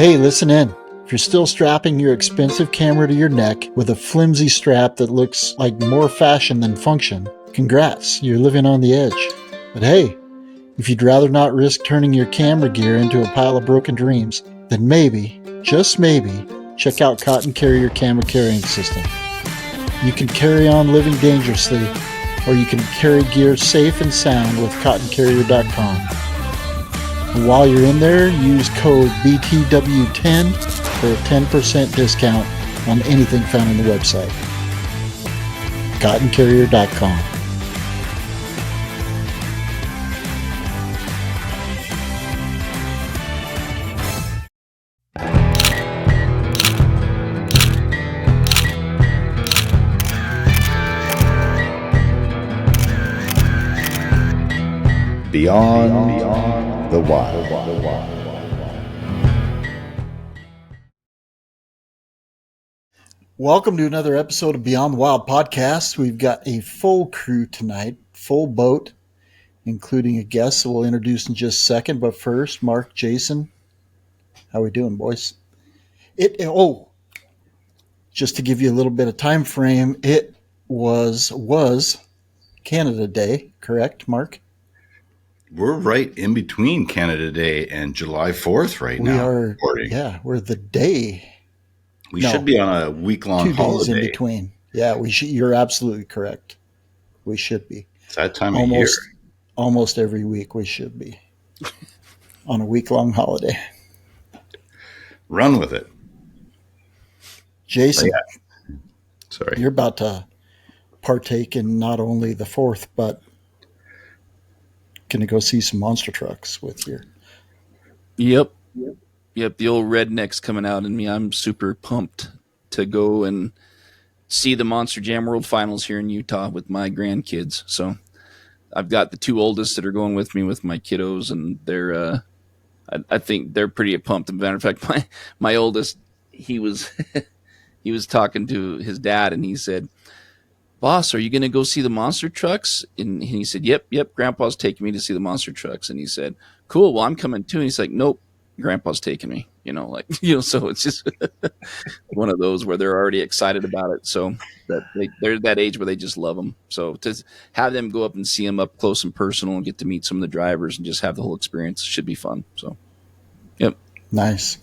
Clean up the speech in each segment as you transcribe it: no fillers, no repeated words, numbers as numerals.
Hey, listen in. If you're still strapping your expensive camera to your neck with a flimsy strap that looks like more fashion than function, congrats, you're living on the edge. But hey, if you'd rather not risk turning your camera gear into a pile of broken dreams, then maybe, just maybe, check out Cotton Carrier Camera Carrying System. You can carry on living dangerously, or you can carry gear safe and sound with cottoncarrier.com. While you're in there, use code BTW10 for a 10% discount on anything found on the website. cottoncarrier.com. Beyond the Wild. Welcome to another episode of Beyond the Wild podcast. We've got a full crew tonight, full boat, including a guest that we'll introduce in just a second. But first, Mark, Jason, how we doing, boys? Just to give you a little bit of time frame, it was Canada Day, correct, Mark? We're right in between Canada Day and July 4th now. We're the day. We should be on a week-long holiday. 2 days in between. Yeah, we should. You're absolutely correct. We should be. It's that time of year. Almost every week we should be on a week-long holiday. Run with it. Jason, Sorry. You're about to partake in not only the 4th, but going to go see some monster trucks with you. Yep. The old redneck's coming out in me. I'm super pumped to go and see the Monster Jam World Finals here in Utah with my grandkids. So I've got the 2 oldest that are going with me with my kiddos, and they're I think they're pretty pumped. As a matter of fact, my oldest, he was he was talking to his dad, and he said, "Boss, are you going to go see the monster trucks?" And he said, Yep, Grandpa's taking me to see the monster trucks. And he said, "Cool, well, I'm coming too." And he's like, "Nope, Grandpa's taking me." So it's just one of those where they're already excited about it. So that they're that age where they just love them. So to have them go up and see them up close and personal and get to meet some of the drivers and just have the whole experience should be fun. So, yep. Nice.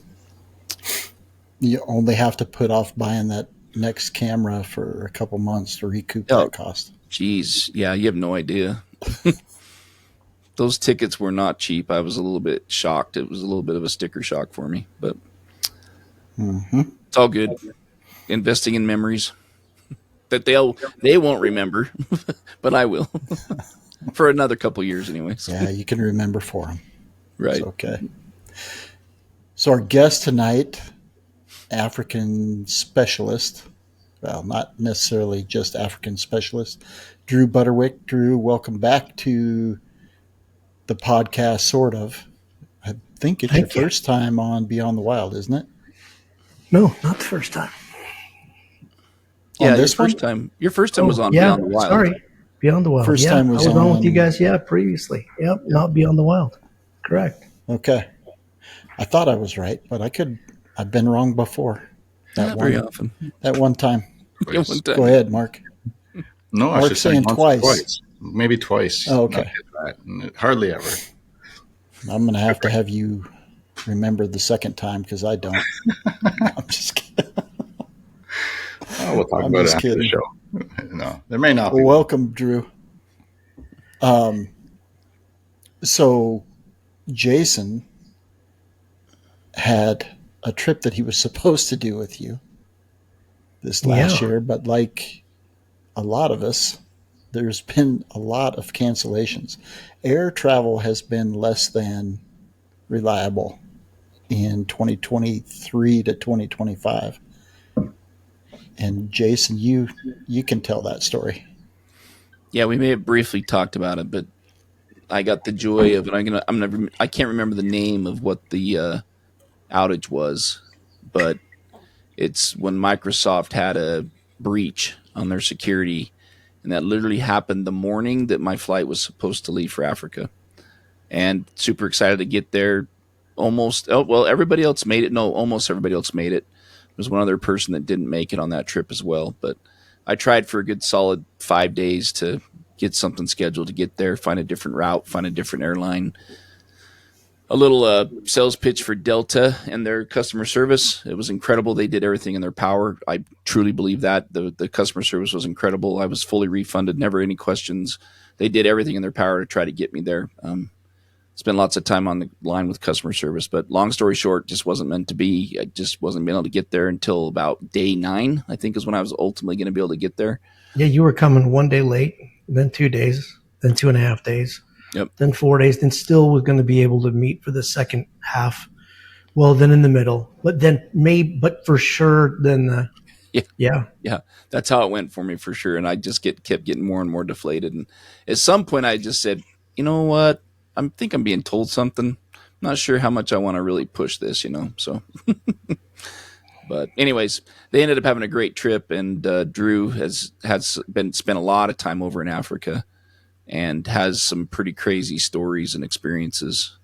You only have to put off buying that next camera for a couple months to recoup that cost. Geez. Yeah, you have no idea. Those tickets were not cheap. I was a little bit shocked. It was a little bit of a sticker shock for me, but It's all good. Investing in memories that they won't remember, but I will for another couple years anyways. Yeah, you can remember for them. Right. It's okay. So our guest tonight, African specialist, well, not necessarily just African specialist, Drew Butterwick. Drew, welcome back to the podcast, sort of. I think it's your first time on Beyond the Wild, isn't it? No, not the first time. Yeah, your first time was on Beyond the Wild. Sorry, Beyond the Wild. First time was I was on with you guys. Yeah, previously. Yep, not Beyond the Wild. Correct. Okay, I thought I was right, but I've been wrong before. Very often. That one time. One time. Go ahead, Mark. No, I Mark's should say saying twice. Maybe twice. Oh, okay. Hardly ever. I'm going to have you remember the second time because I don't. I'm just kidding. Oh, we'll talk about it after the show. No, there may not be. Welcome, Drew. So Jason had a trip that he was supposed to do with you this last year, but like a lot of us, there's been a lot of cancellations. Air travel has been less than reliable in 2023 to 2025. And Jason, you can tell that story. Yeah, we may have briefly talked about it, but I got the joy of it. I can't remember the name of what the outage was, but it's when Microsoft had a breach on their security, and that literally happened the morning that my flight was supposed to leave for Africa. And super excited to get there. everybody else made it. No, almost everybody else made it. There's one other person that didn't make it on that trip as well. But I tried for a good solid 5 days to get something scheduled to get there, find a different route, find a different airline. A little sales pitch for Delta and their customer service. It was incredible. They did everything in their power. I truly believe that. The customer service was incredible. I was fully refunded, never any questions. They did everything in their power to try to get me there. Spent lots of time on the line with customer service, but long story short, just wasn't meant to be. I just wasn't being able to get there until about day 9, I think is when I was ultimately going to be able to get there. Yeah, you were coming 1 day late, then 2 days, then 2.5 days, Yep. then 4 days, then still was going to be able to meet for the second half. Well, then in the middle, but for sure, then yeah. That's how it went for me for sure. And I just kept getting more and more deflated. And at some point I just said, you know what? I think I'm being told something. I'm not sure how much I want to really push this, so. But anyways, they ended up having a great trip, and Drew has spent a lot of time over in Africa and has some pretty crazy stories and experiences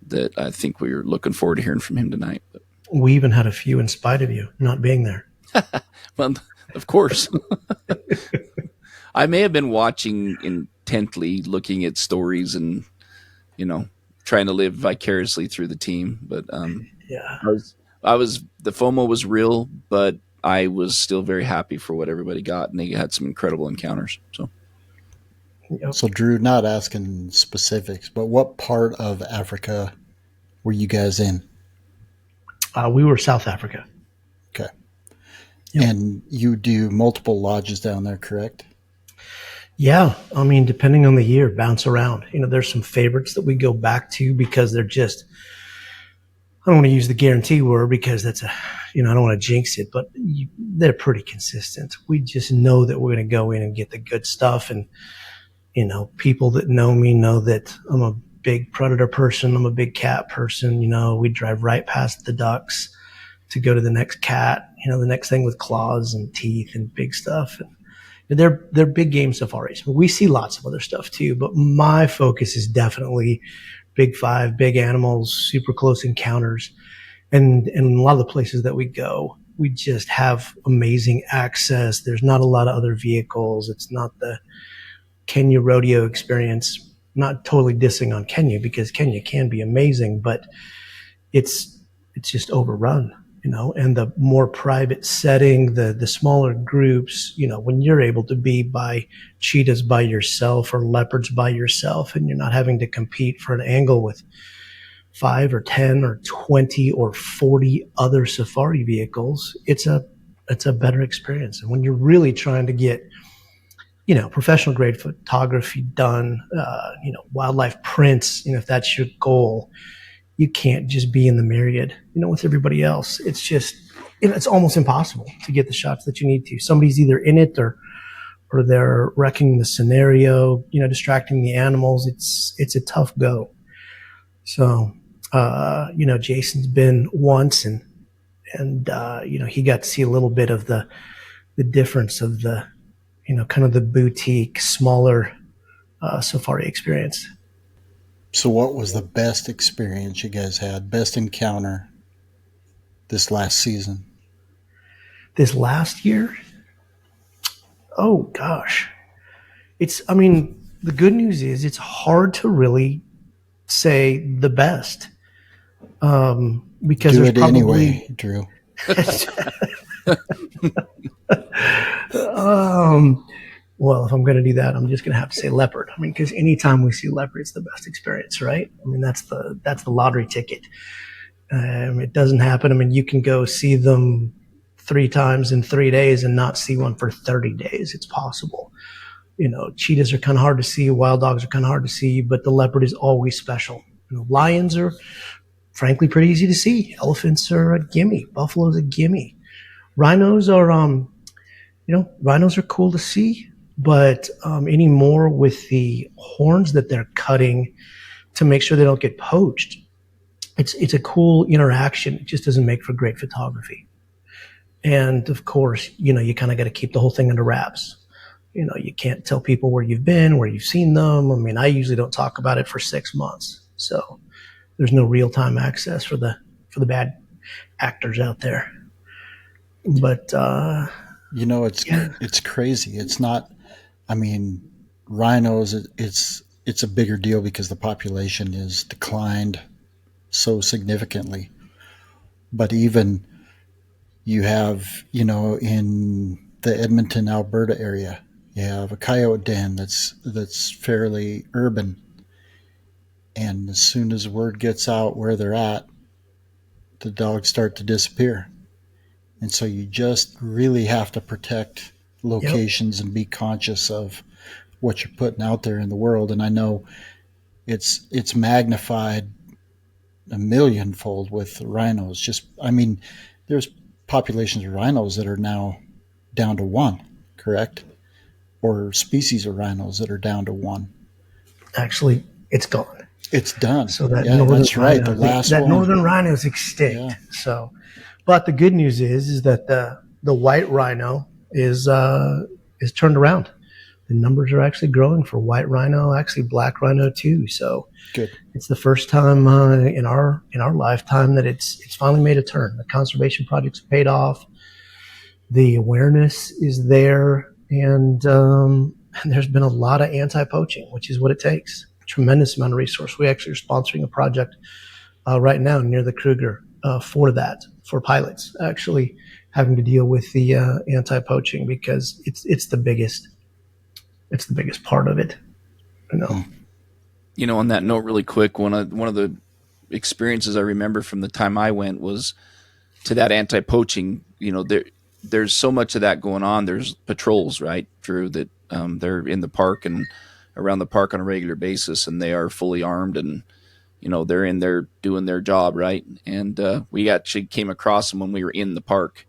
that I think we're looking forward to hearing from him tonight. But, We even had a few in spite of you not being there. well, of course. I may have been watching intently, looking at stories and, trying to live vicariously through the team. But Yeah. the FOMO was real, but I was still very happy for what everybody got, and they had some incredible encounters. So. Yep. So, Drew, not asking specifics, but what part of Africa were you guys in? We were South Africa. Okay. Yep. And you do multiple lodges down there, correct? Yeah, I mean, depending on the year, bounce around. There's some favorites that we go back to because they're just, I don't want to use the guarantee word because that's I don't want to jinx it, but they're pretty consistent. We just know that we're going to go in and get the good stuff. And, people that know me know that I'm a big predator person. I'm a big cat person. We drive right past the ducks to go to the next cat, the next thing with claws and teeth and big stuff. And they're big game safaris. We see lots of other stuff too, but my focus is definitely big 5, big animals, super close encounters. And a lot of the places that we go, we just have amazing access. There's not a lot of other vehicles. It's not the Kenya rodeo experience. I'm not totally dissing on Kenya because Kenya can be amazing, but it's just overrun. And the more private setting, the smaller groups, when you're able to be by cheetahs by yourself or leopards by yourself, and you're not having to compete for an angle with 5 or 10 or 20 or 40 other safari vehicles, it's a better experience. And when you're really trying to get, professional grade photography done, wildlife prints, if that's your goal, you can't just be in the myriad, with everybody else. It's just, it's almost impossible to get the shots that you need to. Somebody's either in it or they're wrecking the scenario, distracting the animals. It's a tough go. So, Jason's been once and he got to see a little bit of the difference of the, kind of the boutique, smaller safari experience. So what was the best experience you guys had, best encounter this last season? This last year? Oh, gosh. The good news is it's hard to really say the best. Because do there's it probably... anyway, Drew. Well, if I'm going to do that, I'm just going to have to say leopard. Because anytime we see leopard, it's the best experience, right? That's the lottery ticket. It doesn't happen. You can go see them 3 times in 3 days and not see one for 30 days. It's possible. Cheetahs are kind of hard to see. Wild dogs are kind of hard to see, but the leopard is always special. Lions are frankly pretty easy to see. Elephants are a gimme. Buffalo's a gimme. Rhinos are, rhinos are cool to see. But anymore with the horns that they're cutting to make sure they don't get poached, it's a cool interaction. It just doesn't make for great photography. And of course, you kind of got to keep the whole thing under wraps. You can't tell people where you've been, where you've seen them. I usually don't talk about it for 6 months. So there's no real time access for the bad actors out there. But it's crazy. It's not. I mean, rhinos. It's a bigger deal because the population is declined so significantly. But even you have, in the Edmonton, Alberta area, you have a coyote den that's fairly urban. And as soon as word gets out where they're at, the dogs start to disappear. And so you just really have to protect locations and be conscious of what you're putting out there in the world. And I know it's magnified a millionfold with rhinos. There's populations of rhinos that are now down to one, correct? Or species of rhinos that are down to one. Actually, it's gone. It's done. So that that's right. Rhino, The last that one. northern rhino is extinct. Yeah. So, but the good news is that the white rhino is turned around. The numbers are actually growing for white rhino, actually black rhino too. So Good. It's the first time in our lifetime that it's finally made a turn. The conservation project's paid off. The awareness is there, and there's been a lot of anti-poaching, which is what it takes. Tremendous amount of resource. We actually are sponsoring a project right now near the Kruger for pilots actually having to deal with the anti-poaching because it's the biggest part of it. On that note, really quick, one of the experiences I remember from the time I went was to that anti-poaching. There's so much of that going on. There's patrols, right, Drew, that they're in the park and around the park on a regular basis, and they are fully armed, and they're in there doing their job, right. And we actually came across them when we were in the park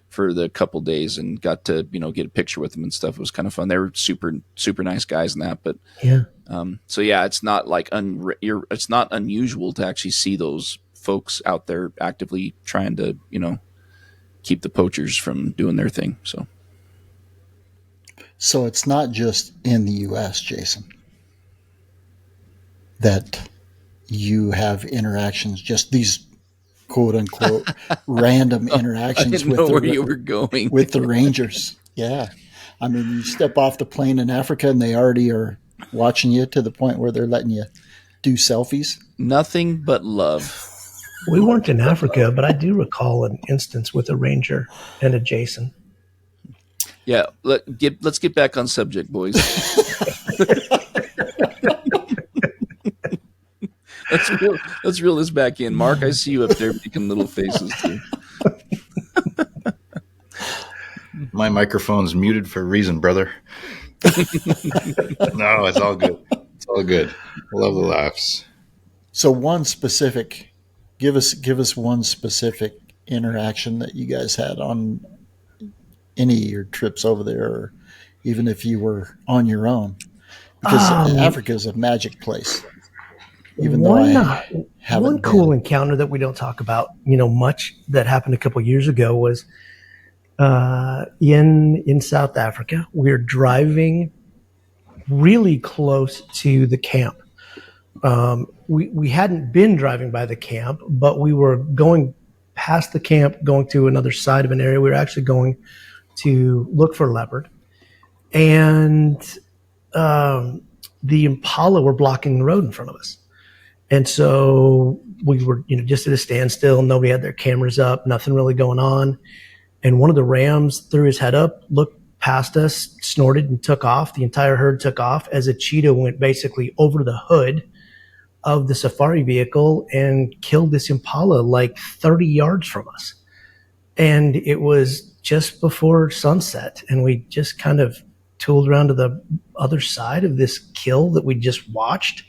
for the couple days and got to get a picture with them and stuff. It was kind of fun. They were super super nice guys and that, but yeah. So yeah, it's not like it's not unusual to actually see those folks out there actively trying to keep the poachers from doing their thing. So it's not just in the U.S., Jason, that you have interactions, just these quote unquote random interactions I didn't know where you were going with the rangers. Yeah. I mean, you step off the plane in Africa and they already are watching you to the point where they're letting you do selfies. Nothing but love. We weren't in Africa, but I do recall an instance with a ranger and a Jason. Yeah, let's get back on subject, boys. Let's reel this back in. Mark, I see you up there making little faces too. My microphone's muted for a reason, brother. No, it's all good. It's all good. Love the laughs. So give us one specific interaction that you guys had on any of your trips over there, or even if you were on your own, because Africa is a magic place. Even though I haven't one cool encounter that we don't talk about, much that happened a couple of years ago was in South Africa. We're driving really close to the camp. We hadn't been driving by the camp, but we were going past the camp, going to another side of an area. We were actually going to look for leopard, and the impala were blocking the road in front of us. And so we were, just at a standstill. Nobody had their cameras up, nothing really going on. And one of the rams threw his head up, looked past us, snorted, and took off. The entire herd took off as a cheetah went basically over the hood of the safari vehicle and killed this impala like 30 yards from us. And it was just before sunset. And we just kind of tooled around to the other side of this kill that we just watched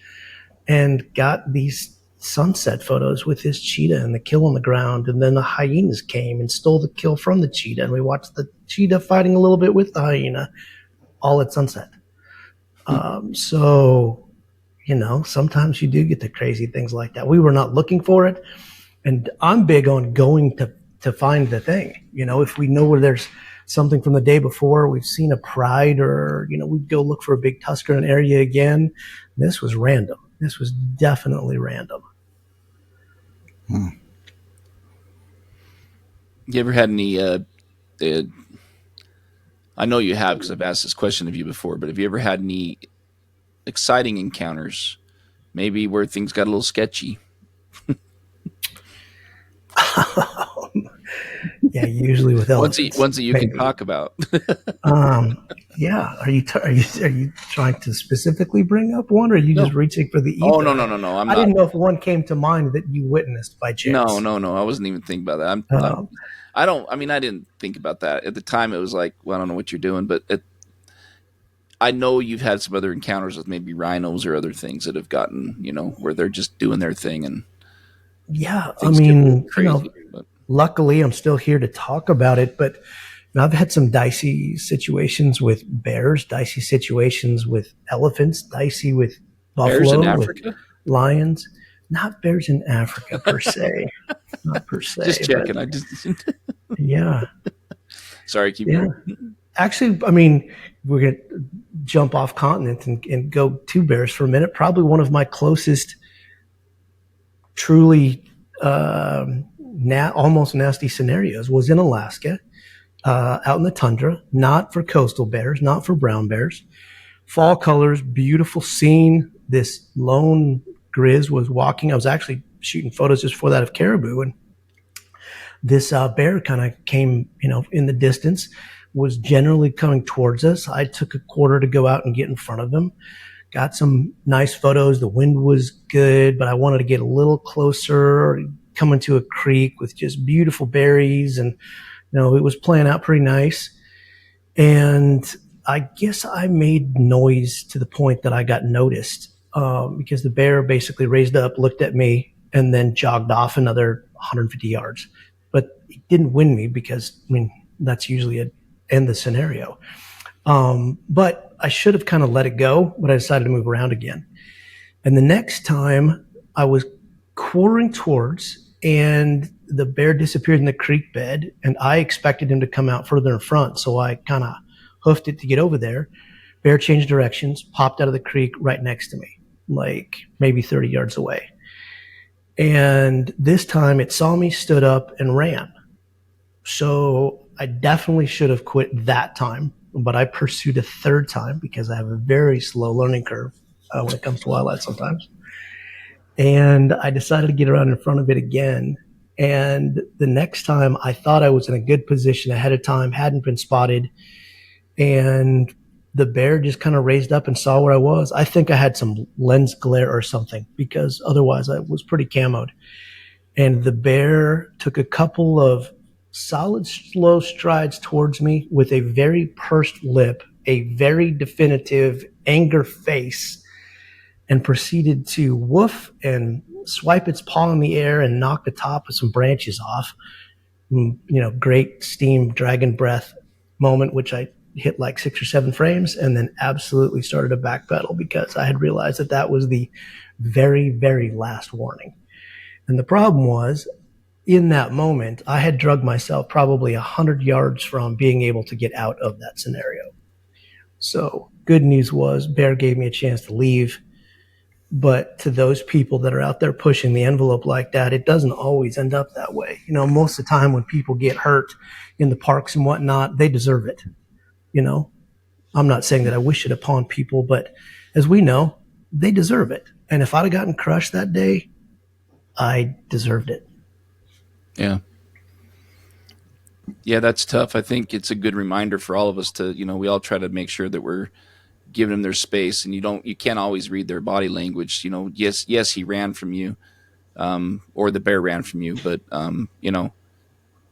and got these sunset photos with this cheetah and the kill on the ground. And then the hyenas came and stole the kill from the cheetah. And we watched the cheetah fighting a little bit with the hyena all at sunset. So, sometimes you do get the crazy things like that. We were not looking for it. And I'm big on going to find the thing. If we know where there's something from the day before, we've seen a pride, or, we'd go look for a big tusker in an area again. This was random. This was definitely random. You ever had any? I know you have because I've asked this question of you before. But have you ever had any exciting encounters? Maybe where things got a little sketchy. Yeah, usually with elephants. Ones that you can talk about. Yeah. Are you trying to specifically bring up one, or are you just reaching for the ether? Oh no. I didn't know if one came to mind that you witnessed by chance. No. I wasn't even thinking about that. I didn't think about that at the time. It was like, well, I don't know what you're doing, but I know you've had some other encounters with maybe rhinos or other things that have gotten, where they're just doing their thing and. Yeah, I mean, crazy, luckily I'm still here to talk about it, but I've had some dicey situations with bears, dicey situations with elephants, dicey with buffalo, bears in Africa? With lions. Not bears in Africa per se. Not per se. Just checking. Yeah. Sorry, keep going. Actually, I mean, we're going to jump off continent and go to bears for a minute. Probably one of my closest truly almost nasty scenarios was in Alaska, out in the tundra, not for coastal bears, not for brown bears. Fall colors, beautiful scene. This lone grizz was walking. I was actually shooting photos just before that of caribou, and this bear kind of came, in the distance, was generally coming towards us. I took a quarter to go out and get in front of him. Got some nice photos. The wind was good, but I wanted to get a little closer, come into a creek with just beautiful berries. And, it was playing out pretty nice. And I guess I made noise to the point that I got noticed, because the bear basically raised up, looked at me, and then jogged off another 150 yards. But it didn't win me because, that's usually end the scenario. But I should have kind of let it go, but I decided to move around again. And the next time I was quartering towards, and the bear disappeared in the creek bed, and I expected him to come out further in front. So I kind of hoofed it to get over there. Bear changed directions, popped out of the creek right next to me, like maybe 30 yards away. And this time it saw me, stood up, and ran. So I definitely should have quit that time. But I pursued a third time because I have a very slow learning curve when it comes to wildlife sometimes. And I decided to get around in front of it again. And the next time I thought I was in a good position ahead of time, hadn't been spotted. And the bear just kind of raised up and saw where I was. I think I had some lens glare or something, because otherwise I was pretty camoed. And the bear took a couple of solid, slow strides towards me with a very pursed lip, a very definitive anger face, and proceeded to woof and swipe its paw in the air and knock the top of some branches off. Great steam dragon breath moment, which I hit like 6 or 7 frames, and then absolutely started a backpedal because I had realized that was the very, very last warning. And the problem was, in that moment, I had drugged myself probably 100 yards from being able to get out of that scenario. So good news was bear gave me a chance to leave. But to those people that are out there pushing the envelope like that, it doesn't always end up that way. Most of the time when people get hurt in the parks and whatnot, they deserve it. I'm not saying that I wish it upon people, but as we know, they deserve it. And if I'd have gotten crushed that day, I deserved it. Yeah. Yeah, that's tough. I think it's a good reminder for all of us to, we all try to make sure that we're giving them their space, and you can't always read their body language. Yes, he ran from you, or the bear ran from you, but,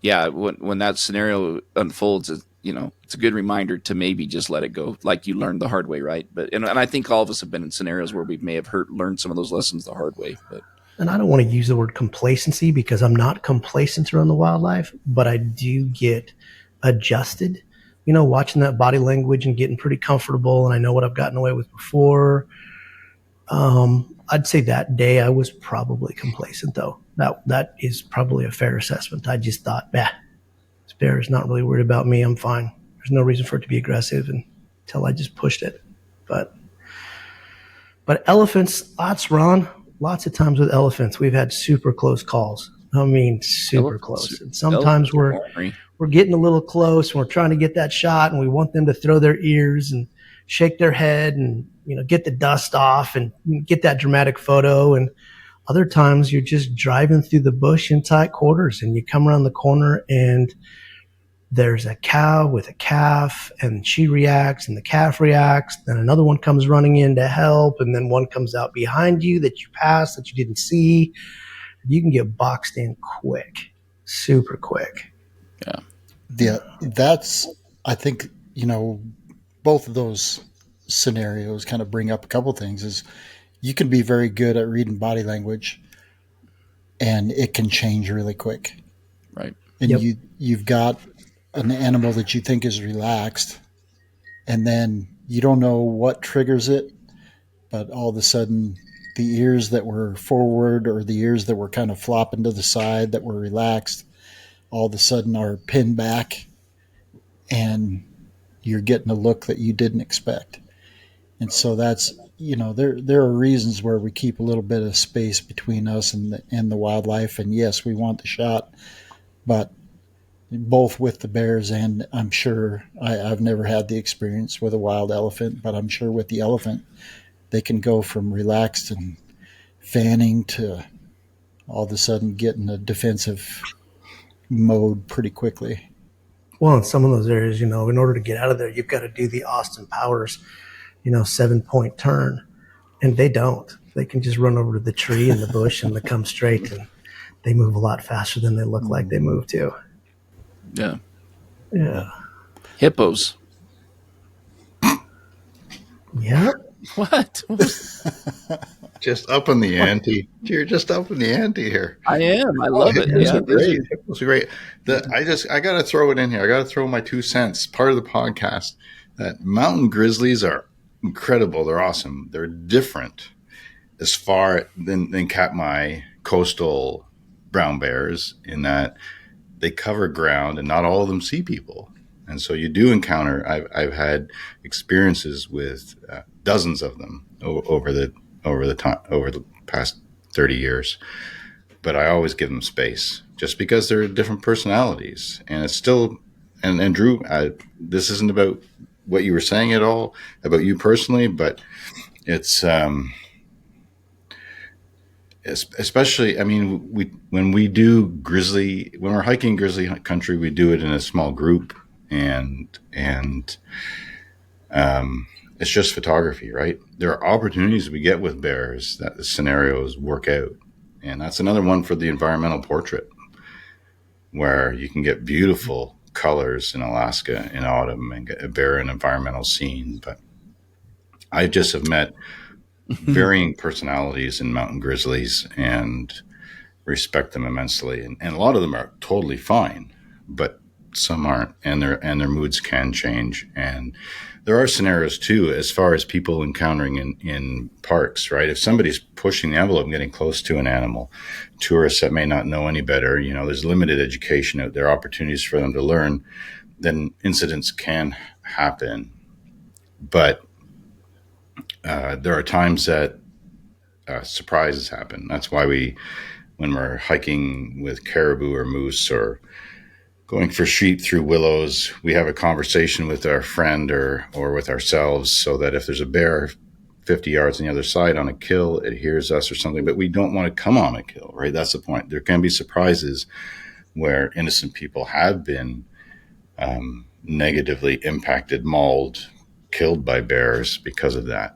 yeah, when that scenario unfolds, it's a good reminder to maybe just let it go, like you learned the hard way, right? But, and I think all of us have been in scenarios where we may have learned some of those lessons the hard way, but. And I don't want to use the word complacency because I'm not complacent around the wildlife, but I do get adjusted, watching that body language and getting pretty comfortable. And I know what I've gotten away with before. I'd say that day I was probably complacent, though. That is probably a fair assessment. I just thought, this bear is not really worried about me. I'm fine. There's no reason for it to be aggressive until I just pushed it. But elephants, lots, Ron. lots of times with elephants, we've had super close calls. I mean, super close. And sometimes we're getting a little close and we're trying to get that shot and we want them to throw their ears and shake their head and, get the dust off and get that dramatic photo. And other times you're just driving through the bush in tight quarters and you come around the corner and there's a cow with a calf and she reacts and the calf reacts. Then another one comes running in to help. And then one comes out behind you that you passed that you didn't see. You can get boxed in quick, super quick. Yeah. That's, I think, both of those scenarios kind of bring up a couple things. Is you can be very good at reading body language and it can change really quick. Right. And you've got an animal that you think is relaxed and then you don't know what triggers it, but all of a sudden the ears that were forward or the ears that were kind of flopping to the side that were relaxed all of a sudden are pinned back and you're getting a look that you didn't expect. And so that's, there are reasons where we keep a little bit of space between us and the wildlife. And yes, we want the shot, but both with the bears and I'm sure I've never had the experience with a wild elephant, but I'm sure with the elephant, they can go from relaxed and fanning to all of a sudden getting a defensive mode pretty quickly. Well, in some of those areas, in order to get out of there, you've got to do the Austin Powers, 7-point turn. And they don't. They can just run over to the tree and the bush and they come straight and they move a lot faster than they look like they move to. Yeah. Yeah. Hippos. Yeah. What? Just up in the ante. You're just up in the ante here. I am. I love it. Hippos Yeah. are great. Hippos are great. I got to throw it in here. I got to throw my 2 cents. Part of the podcast that mountain grizzlies are incredible. They're awesome. They're different as far than Katmai coastal brown bears in that they cover ground and not all of them see people. And so you do encounter, I've had experiences with dozens of them over the past 30 years, but I always give them space just because they're different personalities. And it's still, and Drew, this isn't about what you were saying at all about you personally, but it's, especially, I mean, when we're hiking grizzly country, we do it in a small group and it's just photography, right? There are opportunities we get with bears that the scenarios work out. And that's another one for the environmental portrait where you can get beautiful colors in Alaska in autumn and get a bear in an environmental scene. But I just have met varying personalities in mountain grizzlies and respect them immensely. And a lot of them are totally fine, but some aren't, and their moods can change. And there are scenarios too, as far as people encountering in parks, right? If somebody's pushing the envelope and getting close to an animal, tourists that may not know any better, there's limited education out there, opportunities for them to learn, then incidents can happen. But there are times that surprises happen. That's why when we're hiking with caribou or moose or going for sheep through willows, we have a conversation with our friend or with ourselves so that if there's a bear 50 yards on the other side on a kill, it hears us or something, but we don't want to come on a kill, right? That's the point. There can be surprises where innocent people have been negatively impacted, mauled, killed by bears because of that.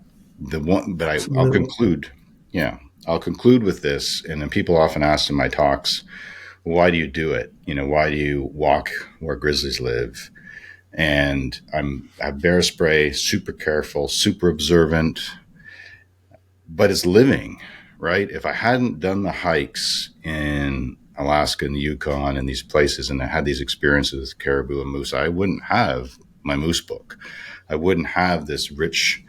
I'll conclude. Yeah, I'll conclude with this. And then people often ask in my talks, why do you do it? Why do you walk where grizzlies live? And I have bear spray, super careful, super observant, but it's living, right? If I hadn't done the hikes in Alaska and the Yukon and these places and I had these experiences with caribou and moose, I wouldn't have my moose book. I wouldn't have this rich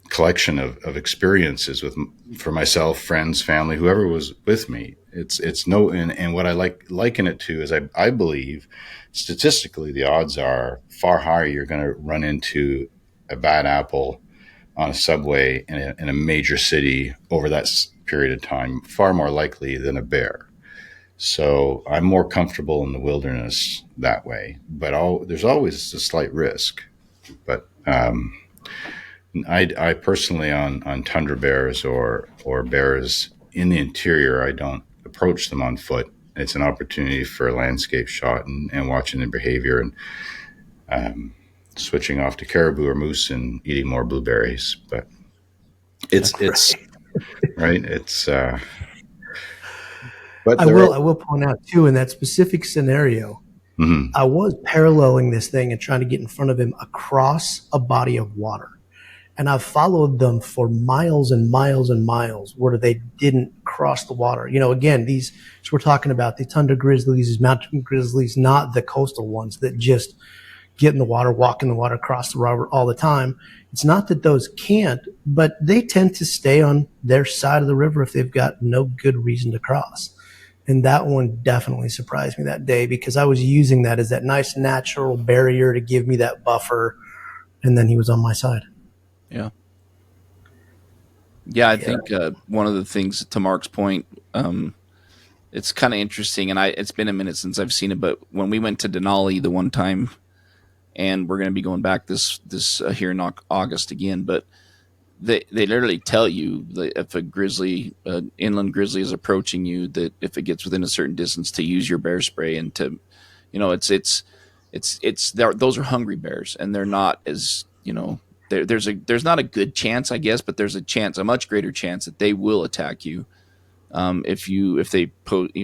collection of experiences for myself, friends, family, whoever was with me. And what I liken it to is I believe statistically the odds are far higher you're going to run into a bad apple on a subway in a major city over that period of time, far more likely than a bear. So I'm more comfortable in the wilderness that way, but there's always a slight risk. But I personally on tundra bears or bears in the interior, I don't approach them on foot. It's an opportunity for a landscape shot and watching their behavior and switching off to caribou or moose and eating more blueberries. But it's right. It's but I will point out too, in that specific scenario, I was paralleling this thing and trying to get in front of him across a body of water. And I've followed them for miles and miles and miles where they didn't cross the water. You know, again, so we're talking about the tundra grizzlies, these mountain grizzlies, not the coastal ones that just get in the water, walk in the water, cross the river all the time. It's not that those can't, but they tend to stay on their side of the river if they've got no good reason to cross. And that one definitely surprised me that day because I was using that as that nice natural barrier to give me that buffer. And then he was on my side. Yeah. Yeah, I think one of the things, to Mark's point, it's kind of interesting, and it's been a minute since I've seen it, but when we went to Denali the one time, and we're going to be going back this here in August again, but they literally tell you that if a grizzly, inland grizzly is approaching you, that if it gets within a certain distance, to use your bear spray and to, you know, it's those are hungry bears, and they're not as, you know, there's not a good chance, I guess, but there's a much greater chance that they will attack you if they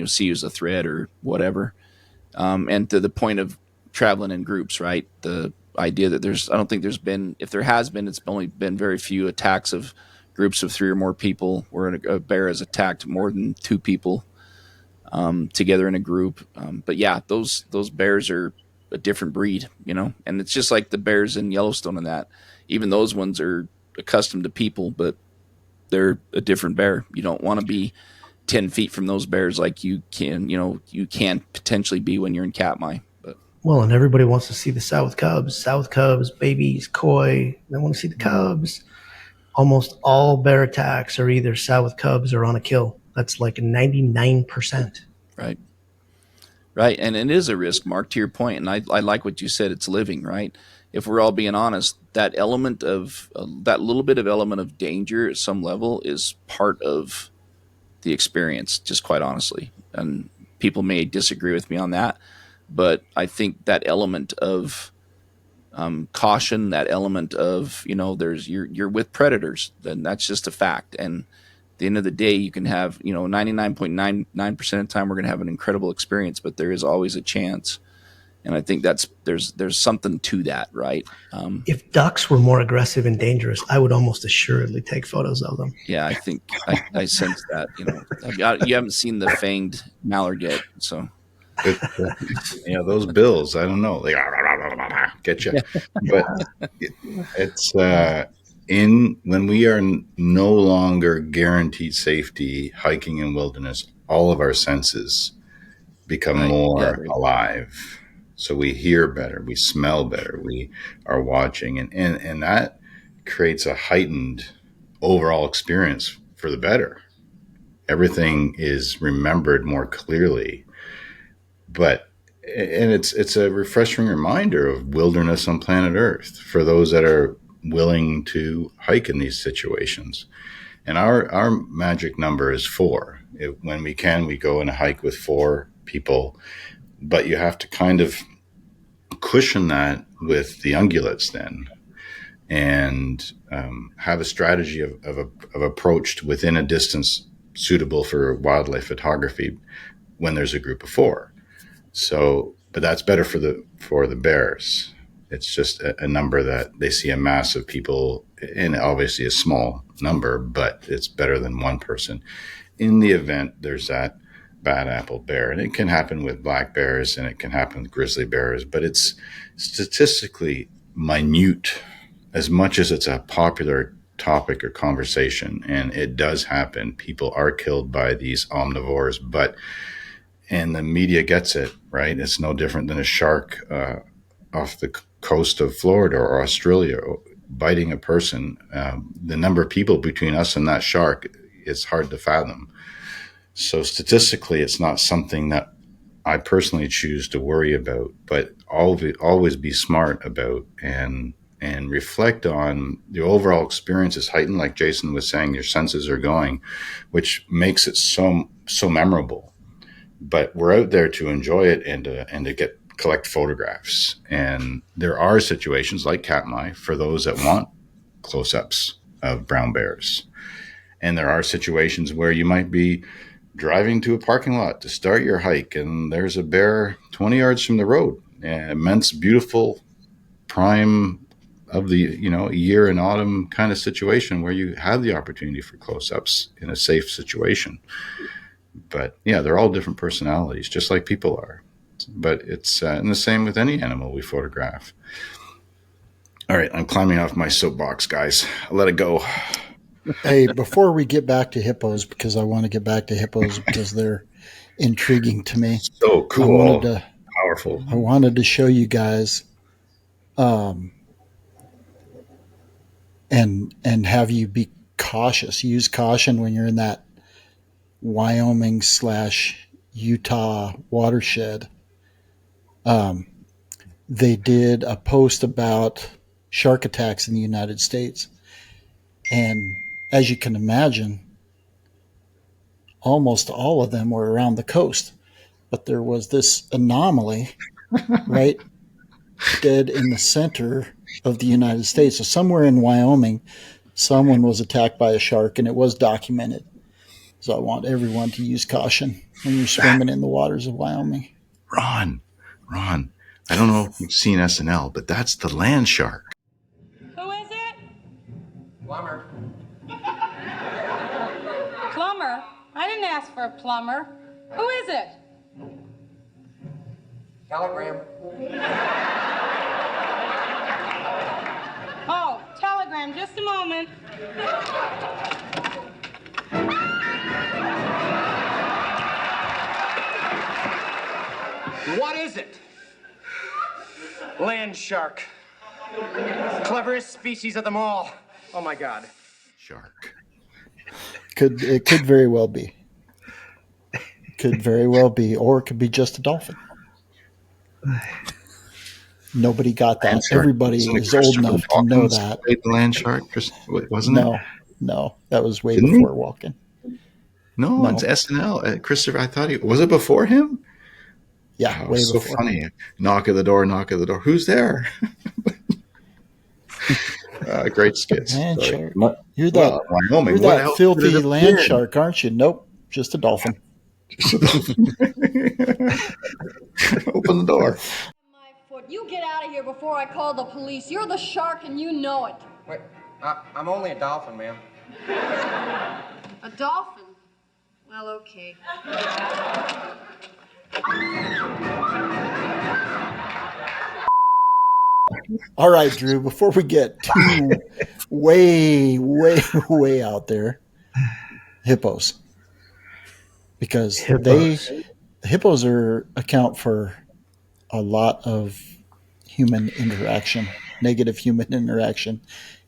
see you as a threat or whatever. And to the point of traveling in groups, right? The idea that I don't think there's been, if there has been, it's only been very few attacks of groups of 3 or more people where a bear has attacked more than 2 people together in a group. But yeah, those bears are a different breed, you know, and it's just like the bears in Yellowstone and that. Even those ones are accustomed to people, but they're a different bear. You don't want to be 10 feet from those bears like you can potentially be when you're in Katmai. But well, and everybody wants to see the South Cubs, babies, koi. They want to see the cubs. Almost all bear attacks are either South Cubs or on a kill. That's like 99%. Right. Right. And it is a risk, Mark, to your point. And I like what you said. It's living, right? If we're all being honest, that element of that little bit of element of danger at some level is part of the experience, just quite honestly. And people may disagree with me on that, but I think that element of caution, that element of, you know, you're with predators, then that's just a fact. And at the end of the day, you can have, you know, 99.99% of the time we're going to have an incredible experience, but there is always a chance. And I think there's something to that, right? If ducks were more aggressive and dangerous, I would almost assuredly take photos of them. Yeah, I think I sense that. You know, you haven't seen the fanged mallard yet, so yeah, those bills. I don't know, they get you. But it's when we are no longer guaranteed safety hiking in wilderness, all of our senses become more alive. So we hear better, we smell better, we are watching, and that creates a heightened overall experience for the better. Everything is remembered more clearly. And it's a refreshing reminder of wilderness on planet Earth for those that are willing to hike in these situations. And our magic number is 4. When we can, we go on a hike with 4 people. But you have to kind of cushion that with the ungulates then, and have a strategy of approach within a distance suitable for wildlife photography when there's a group of 4. So, but that's better for the bears. It's just a number that they see a mass of people, and obviously a small number, but it's better than one person. In the event there's that bad apple bear, and it can happen with black bears and it can happen with grizzly bears, but it's statistically minute as much as it's a popular topic or conversation. And it does happen. People are killed by these omnivores, and the media gets it, right? It's no different than a shark off the coast of Florida or Australia. biting a person, the number of people between us and that shark is hard to fathom. So statistically, it's not something that I personally choose to worry about, but always be smart about and reflect on the overall experience is heightened. Like Jason was saying, your senses are going, which makes it so memorable. But we're out there to enjoy it and to collect photographs. And there are situations like Katmai for those that want close-ups of brown bears. And there are situations where you might be driving to a parking lot to start your hike, and there's a bear 20 yards from the road. Immense, beautiful, prime of the year and autumn kind of situation where you have the opportunity for close-ups in a safe situation. But yeah, they're all different personalities, just like people are. But it's and the same with any animal we photograph. All right, I'm climbing off my soapbox, guys. I'll let it go. Hey, before we get back to hippos, because I want to get back to hippos because they're intriguing to me. So cool. Powerful. I wanted to show you guys and have you be cautious. Use caution when you're in that Wyoming/Utah watershed. They did a post about shark attacks in the United States. And as you can imagine, almost all of them were around the coast. But there was this anomaly right dead in the center of the United States. So somewhere in Wyoming, someone was attacked by a shark, and it was documented. So I want everyone to use caution when you're swimming in the waters of Wyoming. Ron, I don't know if you've seen SNL, but that's the land shark. Who is it? Plumber. Plumber? I didn't ask for a plumber. Who is it? Telegram. Oh, telegram. Just a moment. What is it? Land shark. Cleverest species of them all. Oh my God. Shark. It could very well be. Could very well be, or it could be just a dolphin. Nobody got that. Everybody is old enough to know that. The land shark, wasn't it? No, that was way before Walken. No, it's SNL. Christopher, I thought was it before him? Yeah, way so before. Funny. Knock at the door. Who's there? Great skits. Land shark. You're that Wyoming. You're that filthy land shark, aren't you? Nope, just a dolphin. Open the door. My foot. You get out of here before I call the police. You're the shark and you know it. Wait, I'm only a dolphin, ma'am. A dolphin? Well, okay. All right, Drew, before we get too way out there, hippos. Because hippos account for a lot of human interaction, negative human interaction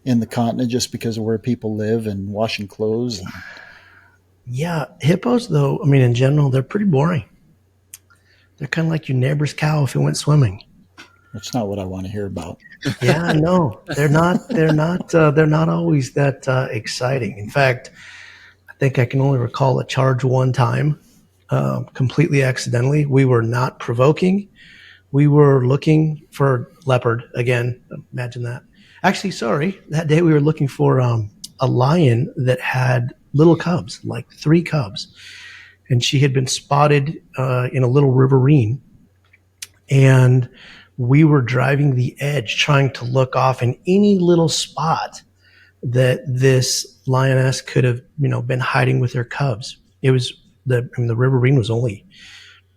in the continent just because of where people live and washing clothes. Yeah, hippos, though, I mean, in general, they're pretty boring. They're kind of like your neighbor's cow if it went swimming. That's not what I want to hear about. Yeah, no, they're not always that exciting. In fact, I think I can only recall a charge one time, completely accidentally. We were not provoking. We were looking for leopard again. Imagine that. Actually, sorry, that day we were looking for a lion that had little cubs, like 3 cubs, and she had been spotted in a little riverine, and we were driving the edge trying to look off in any little spot that this lioness could have, been hiding with her cubs. It was the riverine was only,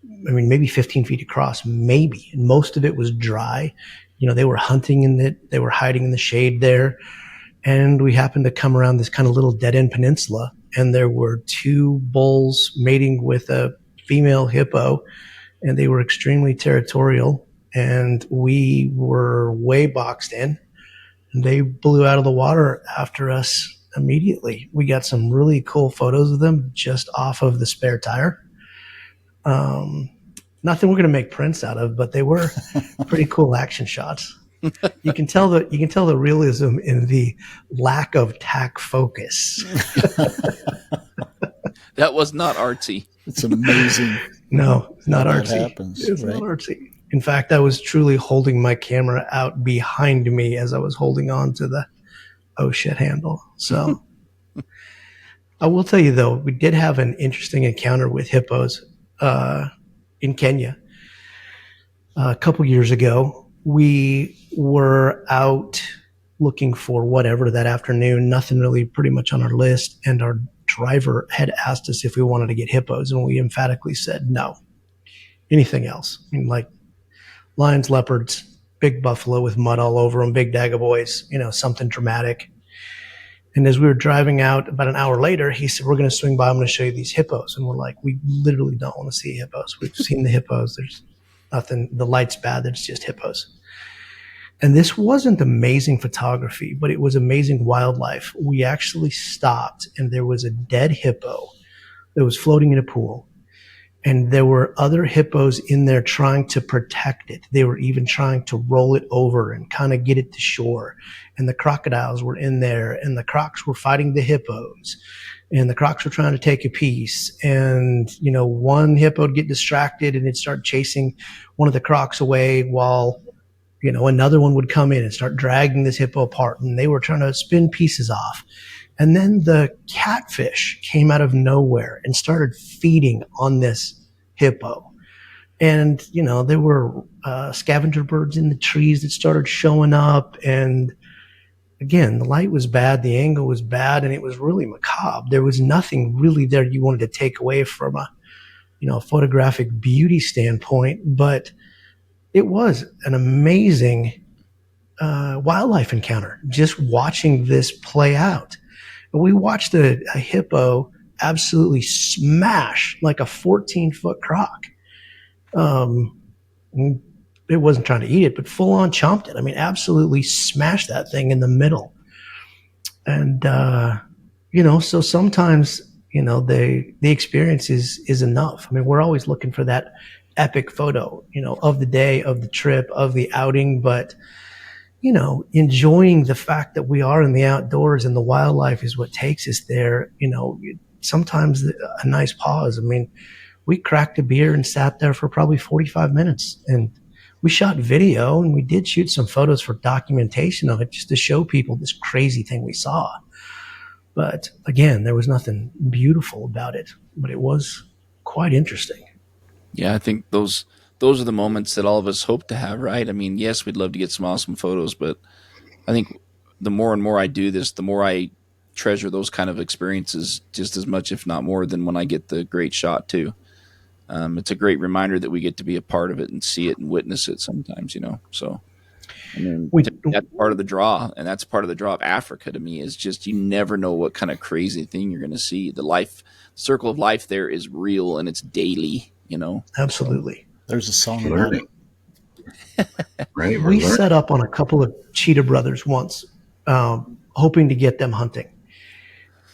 maybe 15 feet across, maybe. And most of it was dry. They were hunting in it. They were hiding in the shade there. And we happened to come around this kind of little dead-end peninsula, and there were 2 bulls mating with a female hippo, and they were extremely territorial. And we were way boxed in. and they blew out of the water after us immediately. We got some really cool photos of them just off of the spare tire. Nothing we're going to make prints out of, but they were pretty cool action shots. You can tell the realism in the lack of tack focus. That was not artsy. It's amazing. No, it's not how artsy. that happens, It's right? not artsy. In fact, I was truly holding my camera out behind me as I was holding on to the oh shit handle. So I will tell you though, we did have an interesting encounter with hippos in Kenya a couple years ago. We were out looking for whatever that afternoon, nothing really pretty much on our list, and our driver had asked us if we wanted to get hippos, and we emphatically said no. Anything else? I mean, like lions, leopards, big buffalo with mud all over them, big dagoboys, something dramatic. And as we were driving out about an hour later, he said, we're going to swing by. I'm going to show you these hippos. And we're like, we literally don't want to see hippos. We've seen the hippos. There's nothing. The light's bad. There's just hippos. And this wasn't amazing photography, but it was amazing wildlife. We actually stopped, and there was a dead hippo that was floating in a pool. And there were other hippos in there trying to protect it. They were even trying to roll it over and kind of get it to shore. And the crocodiles were in there, and the crocs were fighting the hippos. And the crocs were trying to take a piece. And, one hippo would get distracted and it'd start chasing one of the crocs away while, another one would come in and start dragging this hippo apart. And they were trying to spin pieces off. And then the catfish came out of nowhere and started feeding on this hippo. And, there were scavenger birds in the trees that started showing up. And again, the light was bad, the angle was bad, and it was really macabre. There was nothing really there you wanted to take away from a photographic beauty standpoint, but it was an amazing wildlife encounter, just watching this play out. We watched a hippo absolutely smash like a 14-foot croc. It wasn't trying to eat it, but full on chomped it. I mean, absolutely smashed that thing in the middle. And, so sometimes, the experience is enough. I mean, we're always looking for that epic photo, of the day, of the trip, of the outing, but enjoying the fact that we are in the outdoors and the wildlife is what takes us there. Sometimes a nice pause. I mean, we cracked a beer and sat there for probably 45 minutes, and we shot video, and we did shoot some photos for documentation of it just to show people this crazy thing we saw. But again, there was nothing beautiful about it, but it was quite interesting. Yeah, I think those are the moments that all of us hope to have, right? I mean, yes, we'd love to get some awesome photos, but I think the more and more I do this, the more I treasure those kind of experiences just as much, if not more, than when I get the great shot too. It's a great reminder that we get to be a part of it and see it and witness it sometimes, So, I mean, that's part of the draw, and that's part of the draw of Africa to me is just you never know what kind of crazy thing you're going to see. The circle of life there is real, and it's daily, Absolutely. There's a song about it. Right? We set up on a couple of cheetah brothers once, hoping to get them hunting.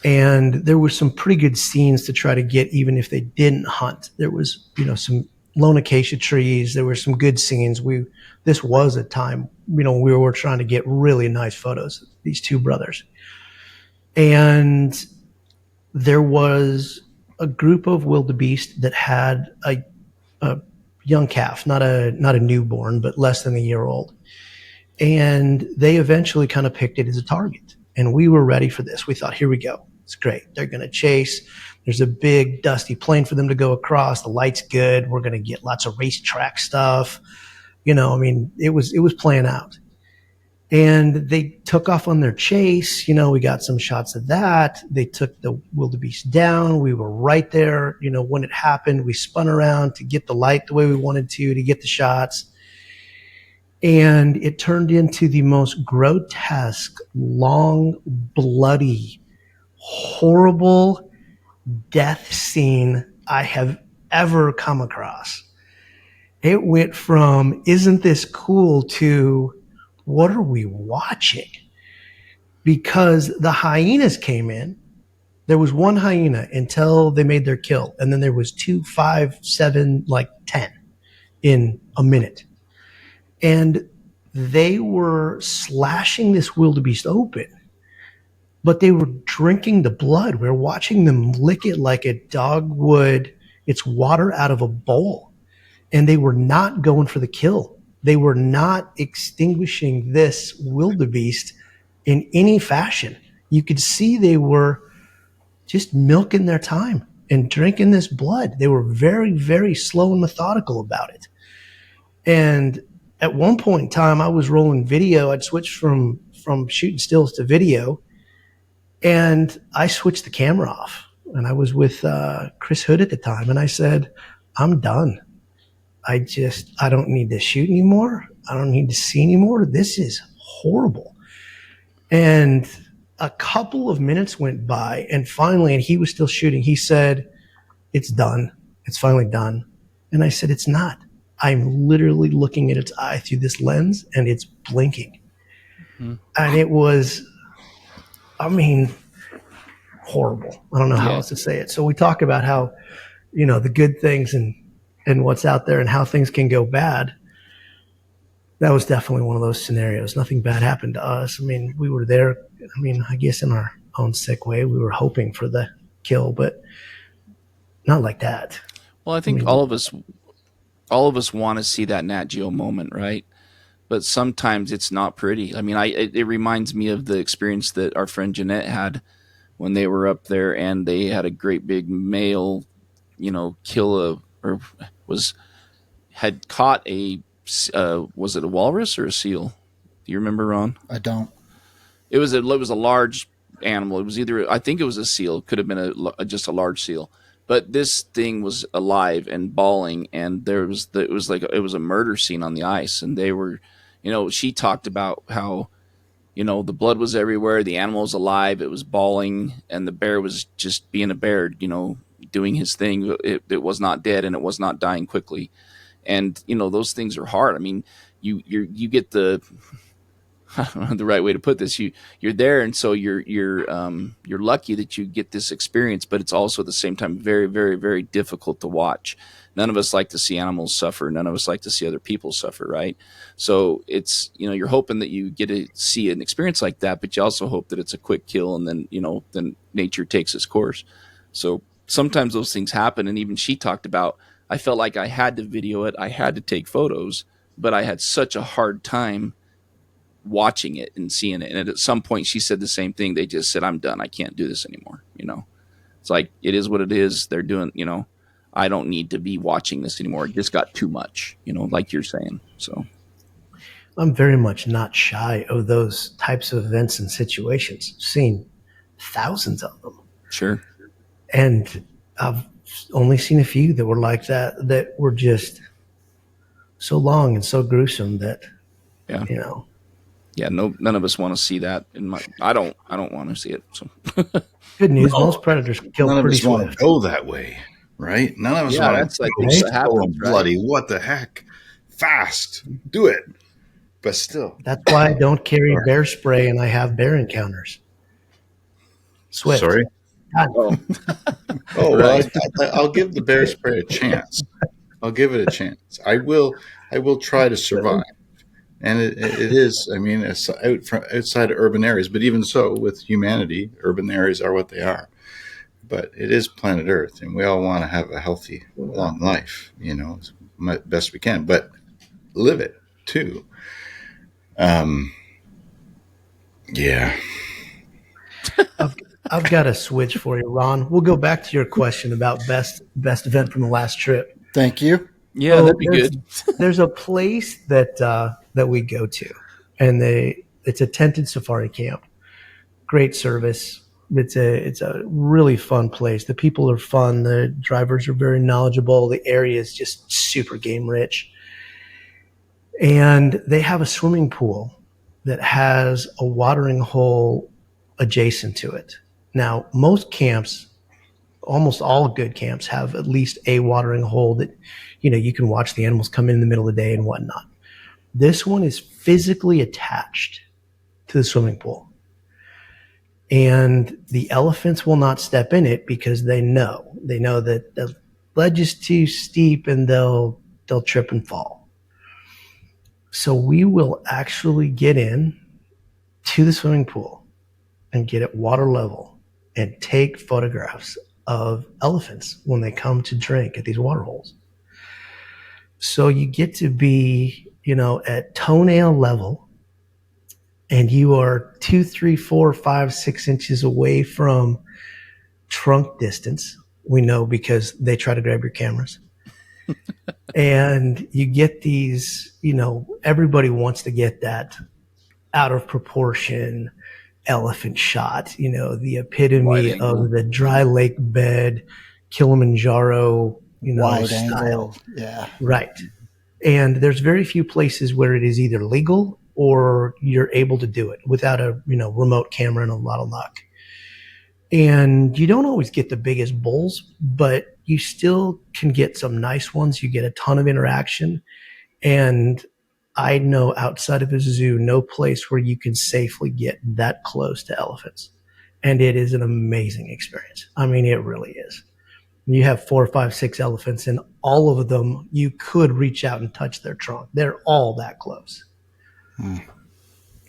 And there were some pretty good scenes to try to get, even if they didn't hunt. There was, some lone acacia trees. There were some good scenes. This was a time, we were trying to get really nice photos of these two brothers. And there was a group of wildebeest that had a young calf, not a newborn, but less than a year old. And they eventually kind of picked it as a target. And we were ready for this. We thought, here we go. It's great. They're going to chase. There's a big dusty plain for them to go across. The light's good. We're going to get lots of racetrack stuff. It was playing out. And they took off on their chase. We got some shots of that. They took the wildebeest down. We were right there. When it happened, we spun around to get the light the way we wanted to get the shots. And it turned into the most grotesque, long, bloody, horrible death scene I have ever come across. It went from, isn't this cool, to what are we watching? because the hyenas came in. There was one hyena until they made their kill. And then there was 2, 5, 7, like 10 in a minute. And they were slashing this wildebeest open, but they were drinking the blood. We were watching them lick it like a dog would its water out of a bowl. And they were not going for the kill. They were not extinguishing this wildebeest in any fashion. You could see they were just milking their time and drinking this blood. They were very, very slow and methodical about it. And at one point in time, I was rolling video. I'd switched from shooting stills to video, and I switched the camera off. And I was with Chris Hood at the time, and I said, I'm done. I don't need to shoot anymore. I don't need to see anymore. This is horrible. And a couple of minutes went by, and finally, and he was still shooting, he said, it's done. It's finally done. And I said, it's not. I'm literally looking at its eye through this lens, and it's blinking. Mm-hmm. And it was, horrible. I don't know how else to say it. So we talk about how, the good things and what's out there and how things can go bad. That was definitely one of those scenarios. Nothing bad happened to us. We were there. I guess in our own sick way, we were hoping for the kill, but not like that. Well, I think all of us want to see that Nat Geo moment, right? But sometimes it's not pretty. It reminds me of the experience that our friend Jeanette had when they were up there, and they had a great big male, had caught a, was it a walrus or a seal? Do you remember, Ron? I don't. It was a large animal. It was either, I think it was a seal. It could have been just a large seal. But this thing was alive and bawling, and it was a murder scene on the ice. And they were, she talked about how, the blood was everywhere. The animal was alive. It was bawling, and the bear was just being a bear, doing his thing. It was not dead, and it was not dying quickly. And, those things are hard. You get the, I don't know the right way to put this. You're there, and so you're lucky that you get this experience, but it's also at the same time very, very, very difficult to watch. None of us like to see animals suffer. None of us like to see other people suffer, right? So it's, you're hoping that you get to see an experience like that, but you also hope that it's a quick kill, and then, then nature takes its course. So sometimes those things happen, and even she talked about, I felt like I had to video it, I had to take photos, but I had such a hard time watching it and seeing it. And at some point she said the same thing. They just said, I'm done. I can't do this anymore. It's like, it is what it is. They're doing, I don't need to be watching this anymore. It just got too much, like you're saying. So I'm very much not shy of those types of events and situations. I've seen thousands of them. Sure. And I've only seen a few that were like that were just so long and so gruesome that, Yeah, none of us want to see that. I don't want to see it. So good news, most predators kill none pretty of us want swift. to go that way, right? None of us want that's like to happens, right? bloody. What the heck? Fast, do it. But still, that's why I don't carry bear spray, and I have bear encounters. Swift. Sorry. Oh, Well, I'll give the bear spray a chance. I'll give it a chance. I will try to survive. And it is, it's outside of urban areas, but even so, with humanity, urban areas are what they are. But it is planet Earth, and we all want to have a healthy, long life, as best we can, but live it too. Yeah. I've got a switch for you, Ron. We'll go back to your question about best event from the last trip. Thank you. Yeah, that'd be good. There's a place that we go to, and it's a tented safari camp. Great service. It's a really fun place. The people are fun. The drivers are very knowledgeable. The area is just super game rich. And they have a swimming pool that has a watering hole adjacent to it. Now, most camps, almost all good camps, have at least a watering hole that, you can watch the animals come in the middle of the day and whatnot. This one is physically attached to the swimming pool. And the elephants will not step in it because they know that the ledge is too steep and they'll trip and fall. So we will actually get in to the swimming pool and get at water level and take photographs of elephants when they come to drink at these water holes. So you get to be, at toenail level, and you are 2, 3, 4, 5, 6 inches away from trunk distance. We know because they try to grab your cameras. And you get these, everybody wants to get that out of proportion elephant shot, the epitome of the dry lake bed, Kilimanjaro, wide style. angle. Yeah. Right. And there's very few places where it is either legal or you're able to do it without a, remote camera and a lot of luck. And you don't always get the biggest bulls, but you still can get some nice ones. You get a ton of interaction. And I know outside of a zoo, no place where you can safely get that close to elephants. And it is an amazing experience. I mean, it really is. You have 4, 5, 6 elephants, and all of them, you could reach out and touch their trunk. They're all that close.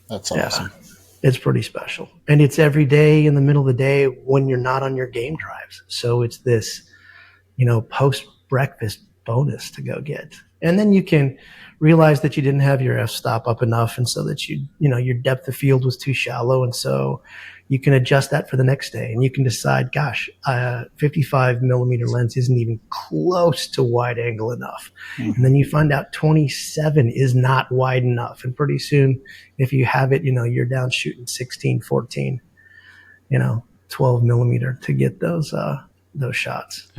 That's awesome. Yeah, it's pretty special. And it's every day in the middle of the day when you're not on your game drives. So it's this, post-breakfast bonus to go get. And then you can realize that you didn't have your f-stop up enough, and so that your depth of field was too shallow, and so you can adjust that for the next day, and you can decide, gosh, 55 millimeter lens isn't even close to wide angle enough. Mm-hmm. And then you find out 27 is not wide enough. And pretty soon, if you have it, you're down shooting 16, 14, 12 millimeter to get those shots,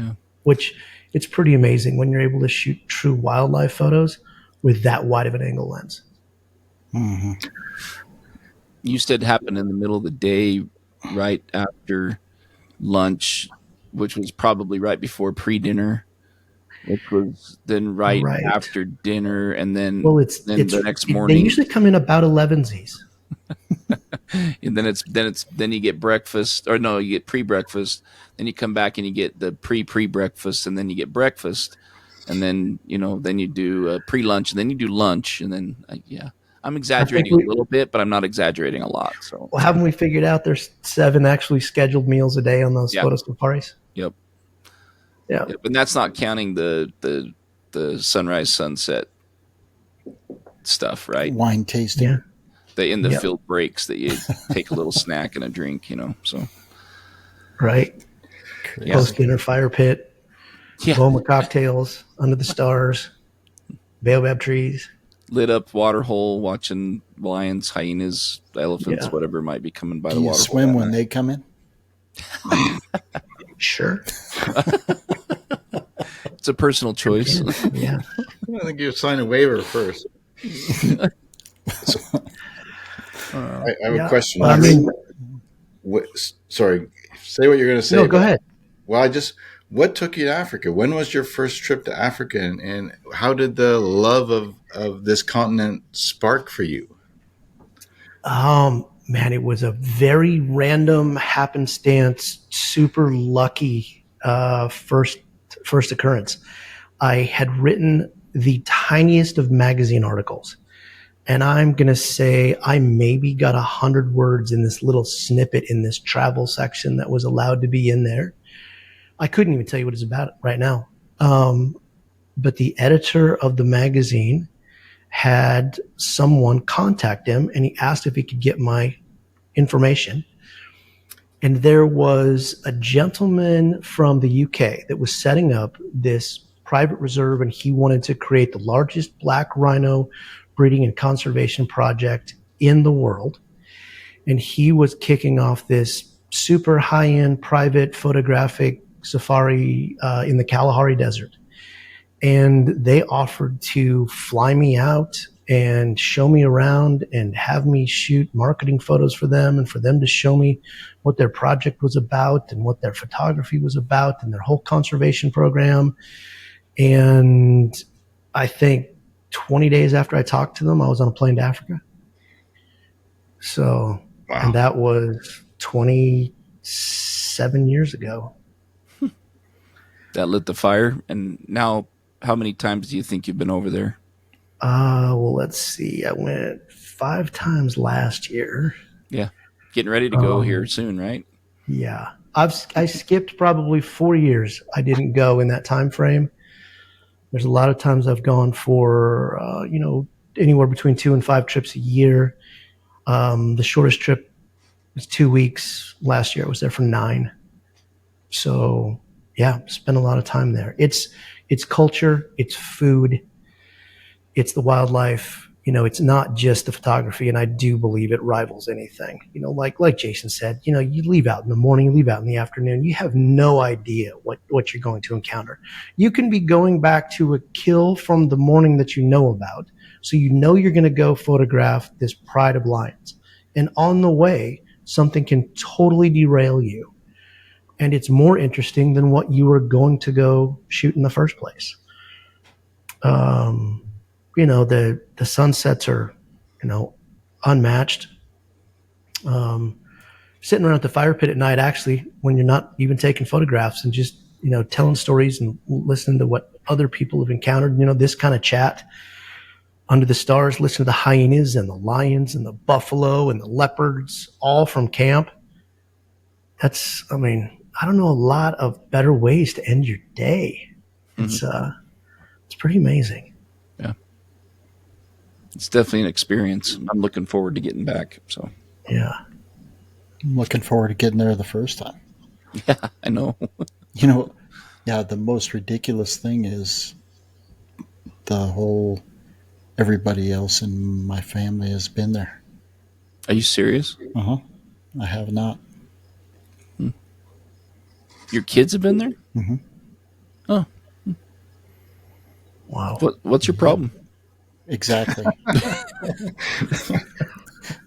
which it's pretty amazing when you're able to shoot true wildlife photos with that wide of an angle lens. Mm-hmm. You said happened in the middle of the day, right after lunch, which was probably right before pre-dinner, which was then right after dinner, and then it's the next morning. They usually come in about 11s. And then you get breakfast, or no, you get pre-breakfast. Then you come back and you get the pre-breakfast, and then you get breakfast, and then then you do pre-lunch, and then you do lunch, and then I'm exaggerating a little bit, but I'm not exaggerating a lot. So, well, haven't we figured out there's 7 actually scheduled meals a day on those photo safaris? Yep. Yeah. And that's not counting the sunrise sunset stuff, right? Wine tasting. Yeah. In the field breaks that you take a little snack and a drink, so. Right. Post dinner fire pit. Yeah. Boma cocktails under the stars. Baobab trees. Lit up water hole, watching lions, hyenas, elephants, whatever might be coming by the water hole. Swim when they come in? Sure. It's a personal choice. Yeah. I think you sign a waiver first. I have a question. Well, sorry, say what you're going to say. No, go ahead. Well, what took you to Africa? When was your first trip to Africa, and how did the love of this continent spark for you? Man, it was a very random happenstance, super lucky first occurrence. I had written the tiniest of magazine articles. And I'm going to say I maybe got 100 words in this little snippet in this travel section that was allowed to be in there. I couldn't even tell you what it's about right now. But the editor of the magazine had someone contact him, and he asked if he could get my information. And there was a gentleman from the UK that was setting up this private reserve, and he wanted to create the largest black rhino breeding and conservation project in the world. And he was kicking off this super high-end private photographic safari in the Kalahari Desert. And they offered to fly me out and show me around and have me shoot marketing photos for them, and for them to show me what their project was about and what their photography was about and their whole conservation program. And I think 20 days after I talked to them, I was on a plane to Africa. So, and that was 27 years ago. That lit the fire. And now, how many times do you think you've been over there? Well, let's see. I went 5 times last year. Yeah. Getting ready to go here soon, right? Yeah. I skipped probably 4 years. I didn't go in that time frame. There's a lot of times I've gone for, anywhere between 2 and 5 trips a year. The shortest trip was 2 weeks. Last year I was there for 9. So yeah, spent a lot of time there. It's culture, it's food, it's the wildlife. It's not just the photography, and I do believe it rivals anything. Like Jason said, you leave out in the morning, you leave out in the afternoon. You have no idea what you're going to encounter. You can be going back to a kill from the morning that you know about. So you're going to go photograph this pride of lions. And on the way, something can totally derail you. And it's more interesting than what you were going to go shoot in the first place. The sunsets are, unmatched. Sitting around at the fire pit at night, actually, when you're not even taking photographs and just, telling stories and listening to what other people have encountered, this kind of chat under the stars, listen to the hyenas and the lions and the buffalo and the leopards, all from camp. I don't know a lot of better ways to end your day. It's pretty amazing. Yeah. It's definitely an experience. I'm looking forward to getting back. So yeah. I'm looking forward to getting there the first time. Yeah, I know. The most ridiculous thing is everybody else in my family has been there. Are you serious? Uh-huh. I have not. Your kids have been there? Mm-hmm. Oh. Wow. What's your problem? Exactly.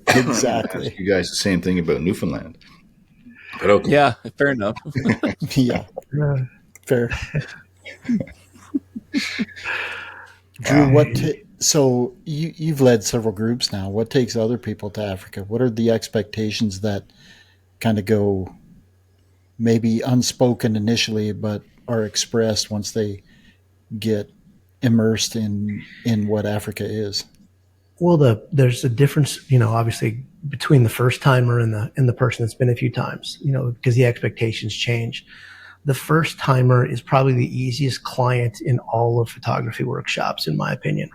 Exactly. You guys the same thing about Newfoundland. But okay. Yeah, fair enough. Yeah. Fair. Drew, so you've led several groups now. What takes other people to Africa? What are the expectations that kind of go maybe unspoken initially, but are expressed once they get immersed in what Africa is? Well, there's a difference, obviously between the first timer and the person that's been a few times, because the expectations change. The first timer is probably the easiest client in all of photography workshops, in my opinion.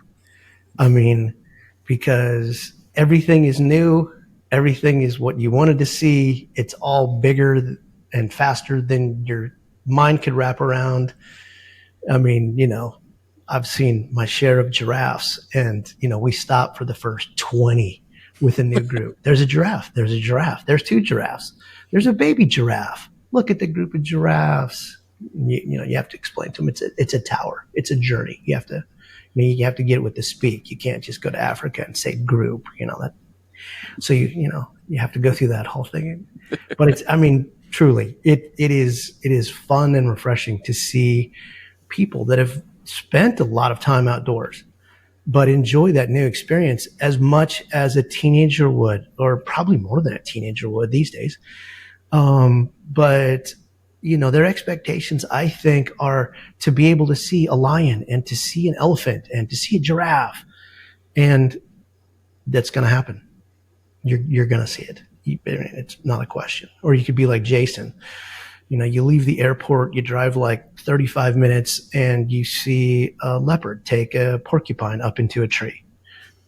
Because everything is new. Everything is what you wanted to see. It's all bigger and faster than your mind could wrap around. I've seen my share of giraffes, and, we stop for the first 20 with a new group. There's a giraffe. There's 2 giraffes. There's a baby giraffe. Look at the group of giraffes. You have to explain to them it's a tower. It's a journey. You have to get it with the speak. You can't just go to Africa and say group, that. So you have to go through that whole thing. But truly, it is fun and refreshing to see people that have spent a lot of time outdoors, but enjoy that new experience as much as a teenager would, or probably more than a teenager would these days. But their expectations, I think, are to be able to see a lion and to see an elephant and to see a giraffe. And that's going to happen. You're going to see it. It's not a question. Or you could be like Jason. You leave the airport, you drive like 35 minutes, and you see a leopard take a porcupine up into a tree.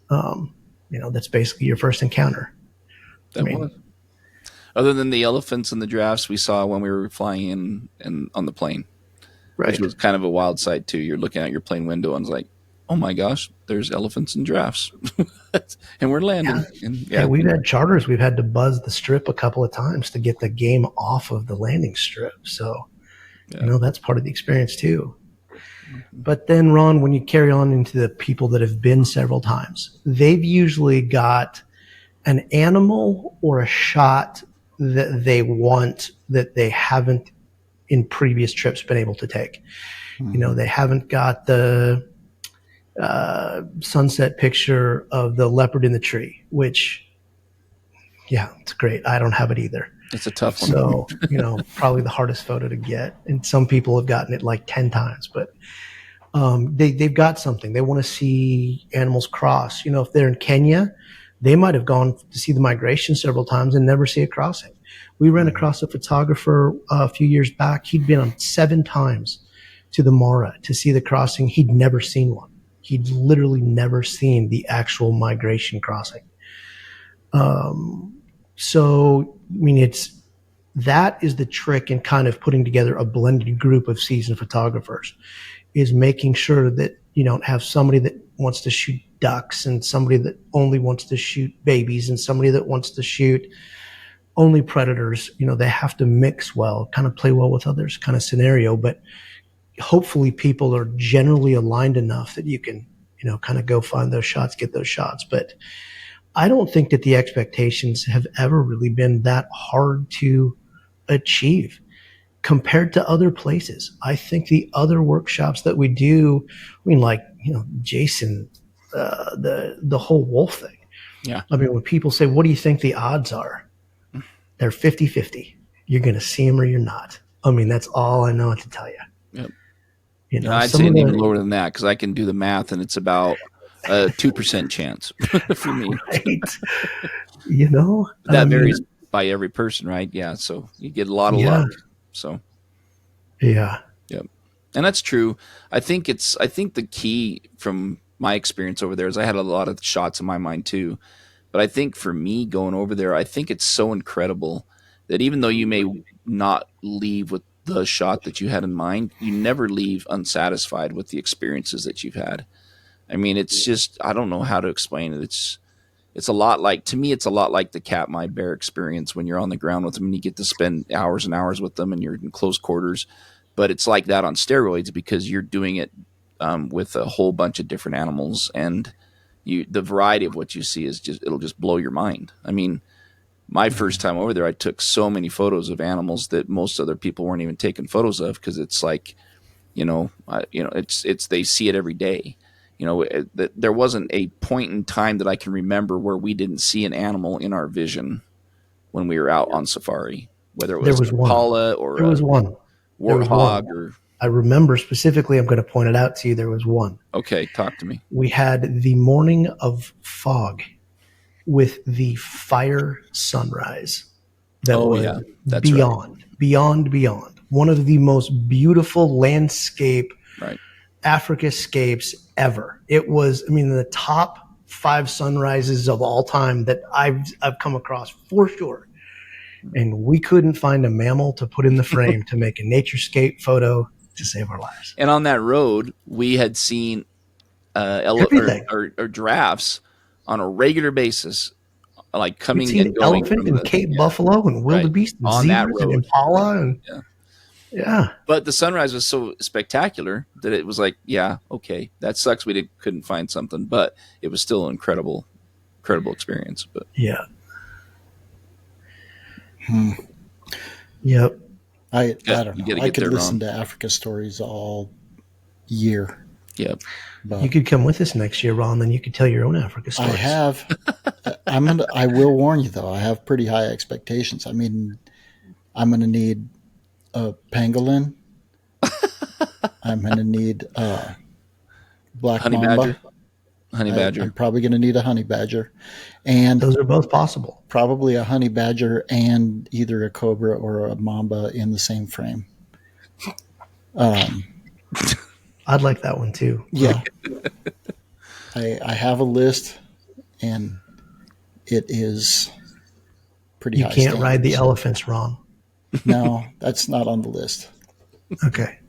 That's basically your first encounter. Other than the elephants and the giraffes we saw when we were flying in and on the plane, right? Which was kind of a wild sight too. You're looking at your plane window and it's like, oh my gosh, there's elephants and giraffes, and we're landing. Yeah. We've had charters. We've had to buzz the strip a couple of times to get the game off of the landing strip. So, that's part of the experience too. But then, Ron, when you carry on into the people that have been several times, they've usually got an animal or a shot that they want that they haven't in previous trips been able to take. They haven't got the sunset picture of the leopard in the tree, which, it's great. I don't have it either. It's a tough one. So, probably the hardest photo to get. And some people have gotten it like 10 times, but they've got something. They want to see animals cross. If they're in Kenya, they might have gone to see the migration several times and never see a crossing. We ran across a photographer a few years back. He'd been on 7 times to the Mara to see the crossing. He'd never seen one. He'd literally never seen the actual migration crossing. So, that is the trick in kind of putting together a blended group of seasoned photographers, is making sure that you don't have somebody that wants to shoot ducks and somebody that only wants to shoot babies and somebody that wants to shoot only predators. They have to mix well, kind of play well with others kind of scenario. But hopefully people are generally aligned enough that you can, kind of go find those shots, get those shots. But I don't think that the expectations have ever really been that hard to achieve compared to other places. I think the other workshops that we do, Jason, the whole wolf thing. Yeah. When people say, what do you think the odds are? They're 50-50. You're going to see them or you're not. That's all I know to tell you. Yep. I'd say even lower than that, because I can do the math and it's about a 2% chance for me. Right. That varies by every person, right? Yeah. So you get a lot of luck. So. Yeah. Yep. And that's true. I think the key from my experience over there is I had a lot of shots in my mind too. But I think for me going over there, I think it's so incredible that even though you may not leave with the shot that you had in mind, you never leave unsatisfied with the experiences that you've had. It's just, I don't know how to explain it. It's a lot like, to me, it's a lot like the Katmai bear experience when you're on the ground with them and you get to spend hours and hours with them and you're in close quarters. But it's like that on steroids because you're doing it with a whole bunch of different animals, and the variety of what you see it'll just blow your mind. My first time over there, I took so many photos of animals that most other people weren't even taking photos of, because it's like, it's they see it every day. There wasn't a point in time that I can remember where we didn't see an animal in our vision when we were out on safari, whether it was an impala or there was one warthog or. I remember specifically, I'm going to point it out to you. There was one. Okay, talk to me. We had the morning of fog with the fire sunrise. That was beyond. One of the most beautiful landscape Africa-scapes ever. It was, the top 5 sunrises of all time that I've come across for sure. And we couldn't find a mammal to put in the frame to make a naturescape photo to save our lives. And on that road, we had seen giraffes on a regular basis, like coming and going. Elephant and Cape buffalo and wildebeest and on that road. And impala and But the sunrise was so spectacular that it was like, yeah, okay, that sucks. We couldn't find something, but it was still an incredible experience. But yeah. Yep. I don't know. I could listen to Africa stories all year. Yep. But you could come with us next year, Ron, then you could tell your own Africa stories. I have. I will warn you though. I have pretty high expectations. I'm going to need a pangolin. I'm going to need a black honey mamba. Badger. Honey badger. I'm probably going to need a honey badger, and those are both possible. Probably a honey badger and either a cobra or a mamba in the same frame. I'd like that one too. Yeah. I have a list, and it is pretty high. You can't ride the elephants, Ron. No, that's not on the list. Okay.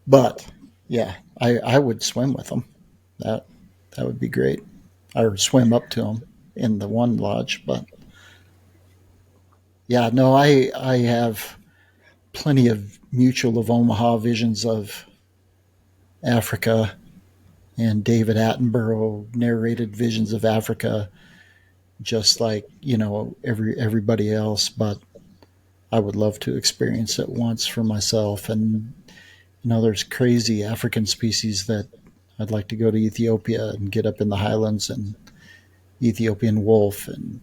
But yeah, I would swim with them. That would be great. I would swim up to them in the one lodge, but yeah, no, I have plenty of Mutual of Omaha visions of Africa, and David Attenborough narrated visions of Africa, just like, everybody else, but I would love to experience it once for myself. And, there's crazy African species that I'd like to go to Ethiopia and get up in the highlands, and Ethiopian wolf. And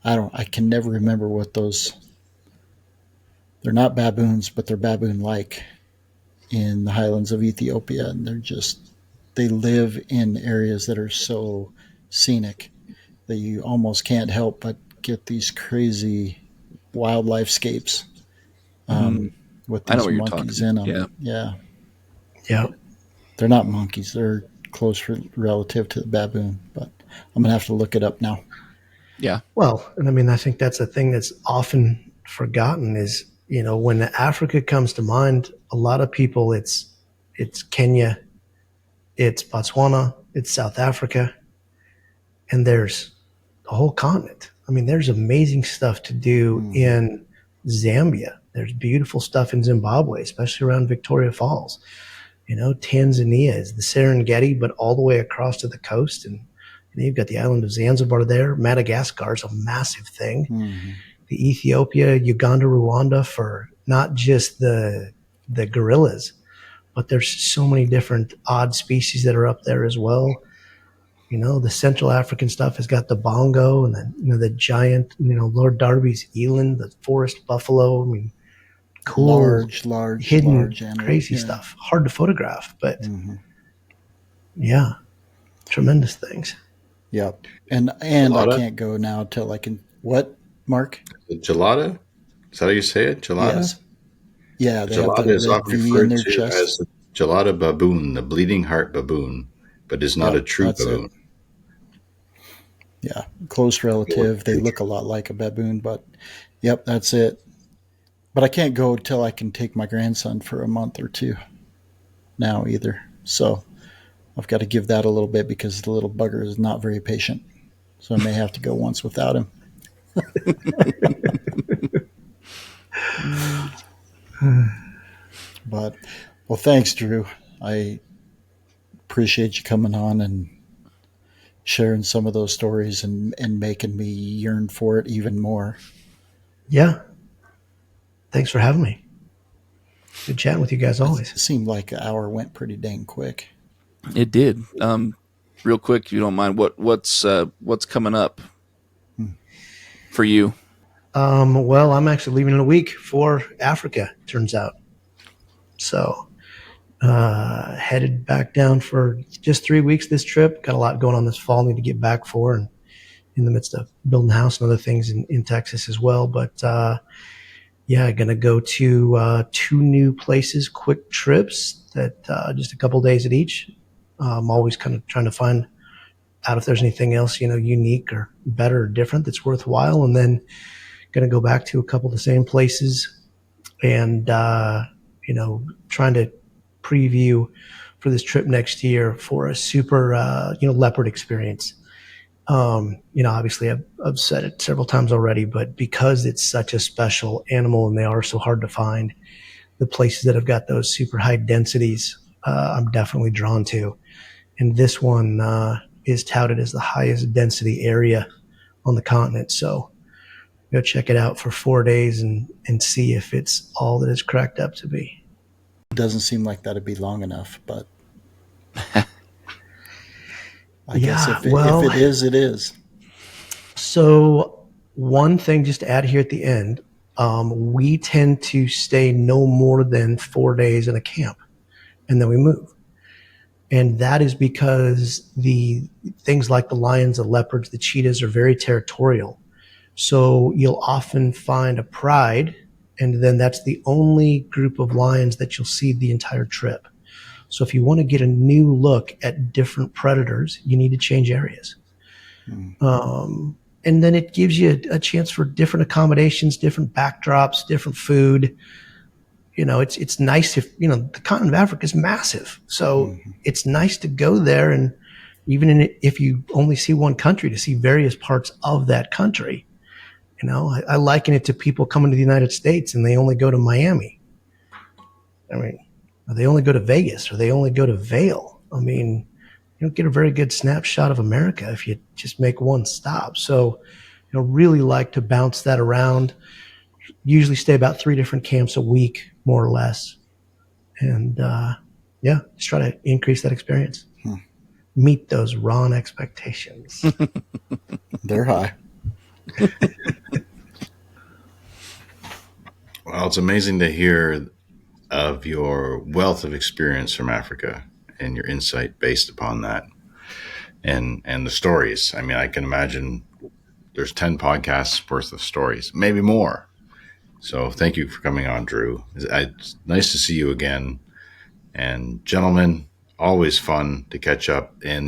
I can never remember what those They're not baboons, but they're baboon-like in the highlands of Ethiopia, and they live in areas that are so scenic that you almost can't help but get these crazy wildlife scapes with I know these what you're monkeys talking. in them. Yeah. Yeah. Yeah. They're not monkeys. They're close relative to the baboon, but I'm going to have to look it up now. Yeah. Well, and I mean, I think that's a thing that's often forgotten is, when Africa comes to mind, a lot of people, it's Kenya, it's Botswana, it's South Africa, and there's the whole continent. I mean, there's amazing stuff to do in Zambia. There's beautiful stuff in Zimbabwe, especially around Victoria Falls. Tanzania is the Serengeti, but all the way across to the coast. And you've got the island of Zanzibar there. Madagascar is a massive thing. The Ethiopia, Uganda, Rwanda for not just the gorillas, but there's so many different odd species that are up there as well. The Central African stuff has got the bongo and then, the giant, Lord Darby's eland, the forest buffalo. I mean, cool, large, hidden, large animal. crazy stuff. Hard to photograph, but yeah, tremendous things. Yep. And I can't go now till I can. What, Mark? Gelada? Is that how you say it? Gelada? Yes. Yeah, they have Gelada the is red often V in referred their to chest. as the Gelada baboon, the bleeding heart baboon, but is not a true baboon. Yeah, close relative. They look a lot like a baboon, but yep, that's it. But I can't go till I can take my grandson for a month or two now either. So I've got to give that a little bit because the little bugger is not very patient. So I may have to go once without him. But, well, thanks, Drew. I appreciate you coming on and sharing some of those stories and making me yearn for it even more. Yeah. Thanks for having me. Good chatting with you guys always. It seemed like an hour went pretty dang quick. It did. Real quick, if you don't mind, what's coming up for you? Well, I'm actually leaving in a week for Africa, turns out. So headed back down for just 3 weeks this trip. Got a lot going on this fall. Need to get back for, and in the midst of building a house and other things in Texas as well. But yeah, going to go to 2 new places, quick trips that just a couple days at each. I'm always kind of trying to find out if there's anything else, unique or better or different that's worthwhile. And then going to go back to a couple of the same places and, trying to preview for this trip next year for a super, leopard experience. Obviously I've said it several times already, but because it's such a special animal and they are so hard to find, the places that have got those super high densities, I'm definitely drawn to. And this one, is touted as the highest density area on the continent. So go check it out for 4 days and see if it's all that it's cracked up to be. It doesn't seem like that'd be long enough, but I guess if it is, it is. So one thing just to add here at the end, we tend to stay no more than 4 days in a camp and then we move. And that is because the things like the lions, the leopards, the cheetahs are very territorial. So you'll often find a pride, and then that's the only group of lions that you'll see the entire trip. So if you want to get a new look at different predators, you need to change areas. And then it gives you a chance for different accommodations, different backdrops, different food. It's nice if, the continent of Africa is massive. So it's nice to go there. And even if you only see one country, to see various parts of that country. I liken it to people coming to the United States and they only go to Miami. I mean, or they only go to Vegas or they only go to Vail. I mean, you don't get a very good snapshot of America if you just make one stop. So, really like to bounce that around. Usually stay about 3 different camps a week, more or less. And, just try to increase that experience. Meet those wrong expectations. They're high. Well, it's amazing to hear of your wealth of experience from Africa and your insight based upon that, and the stories. I mean, I can imagine there's 10 podcasts worth of stories, maybe more. So thank you for coming on, Drew. It's nice to see you again. And gentlemen, always fun to catch up. And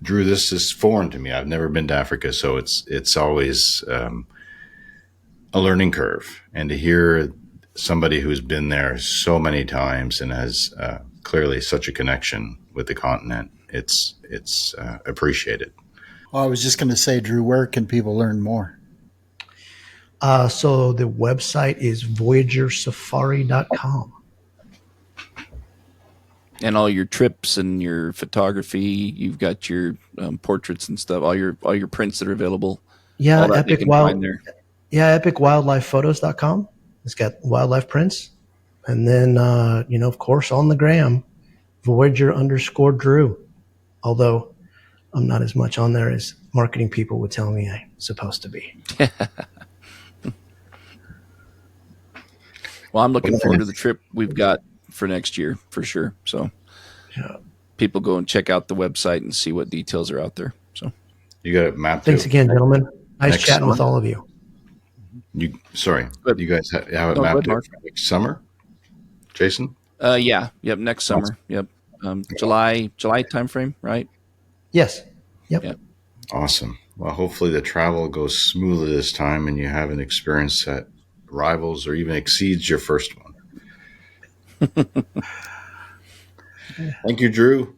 Drew, this is foreign to me. I've never been to Africa, so it's always a learning curve. And to hear somebody who's been there so many times and has clearly such a connection with the continent, it's appreciated. Well, I was just going to say, Drew, where can people learn more? So the website is voyagersafari.com. And all your trips and your photography, you've got your portraits and stuff, all your prints that are available. Yeah, all that you can find there. Yeah, epicwildlifephotos.com. It's got wildlife prints. And then, of course, on the gram, Voyager_Drew. Although I'm not as much on there as marketing people would tell me I'm supposed to be. Well, I'm looking forward to the trip we've got for next year for sure. So people go and check out the website and see what details are out there. So you got it mapped. Thanks again, gentlemen. Nice chatting with all of you. You guys have it mapped out for next summer, Jason? Yeah. Yep. Next summer. Yep. July timeframe, right? Yes. Yep. Awesome. Well, hopefully the travel goes smoothly this time and you have an experience that rivals or even exceeds your first one. Thank you, Drew.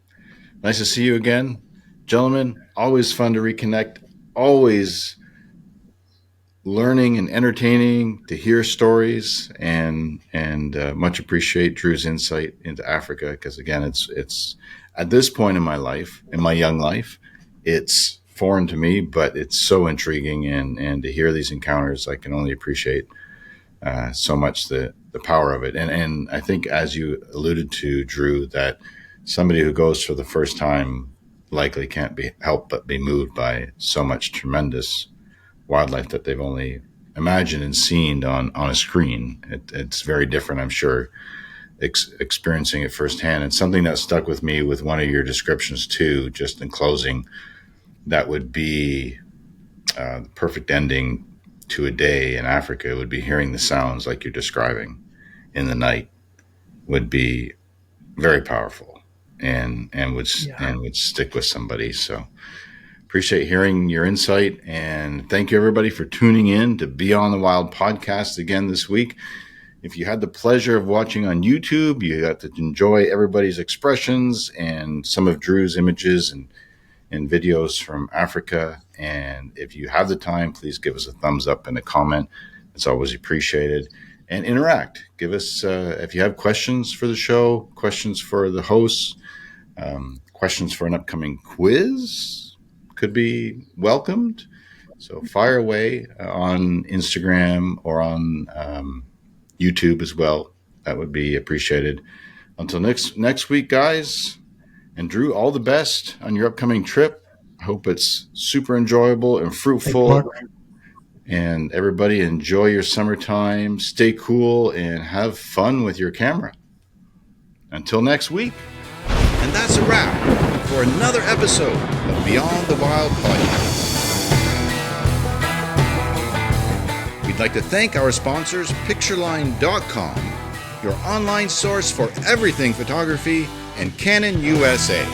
Nice to see you again. Gentlemen, always fun to reconnect. Always learning and entertaining to hear stories, and much appreciate Drew's insight into Africa, because again, it's at this point in my life, in my young life, it's foreign to me, but it's so intriguing, and to hear these encounters, I can only appreciate so much the power of it. And I think, as you alluded to, Drew, that somebody who goes for the first time likely can't help but be moved by so much tremendous wildlife that they've only imagined and seen on a screen. It's very different, I'm sure, experiencing it firsthand. And something that stuck with me with one of your descriptions too, just in closing, that would be the perfect ending to a day in Africa would be hearing the sounds like you're describing in the night. Would be very powerful and would stick with somebody. So appreciate hearing your insight, and thank you everybody for tuning in to Beyond the Wild podcast again this week. If you had the pleasure of watching on YouTube, you got to enjoy everybody's expressions and some of Drew's images and videos from Africa. And if you have the time, please give us a thumbs up and a comment. It's always appreciated. And interact. Give us, if you have questions for the show, questions for the hosts, questions for an upcoming quiz could be welcomed. So fire away on Instagram or on YouTube as well. That would be appreciated. Until next week, guys. And Drew, all the best on your upcoming trip. I hope it's super enjoyable and fruitful. And everybody enjoy your summertime. Stay cool and have fun with your camera. Until next week. And that's a wrap for another episode of Beyond the Wild podcast. We'd like to thank our sponsors, Pictureline.com, your online source for everything photography, and Canon USA.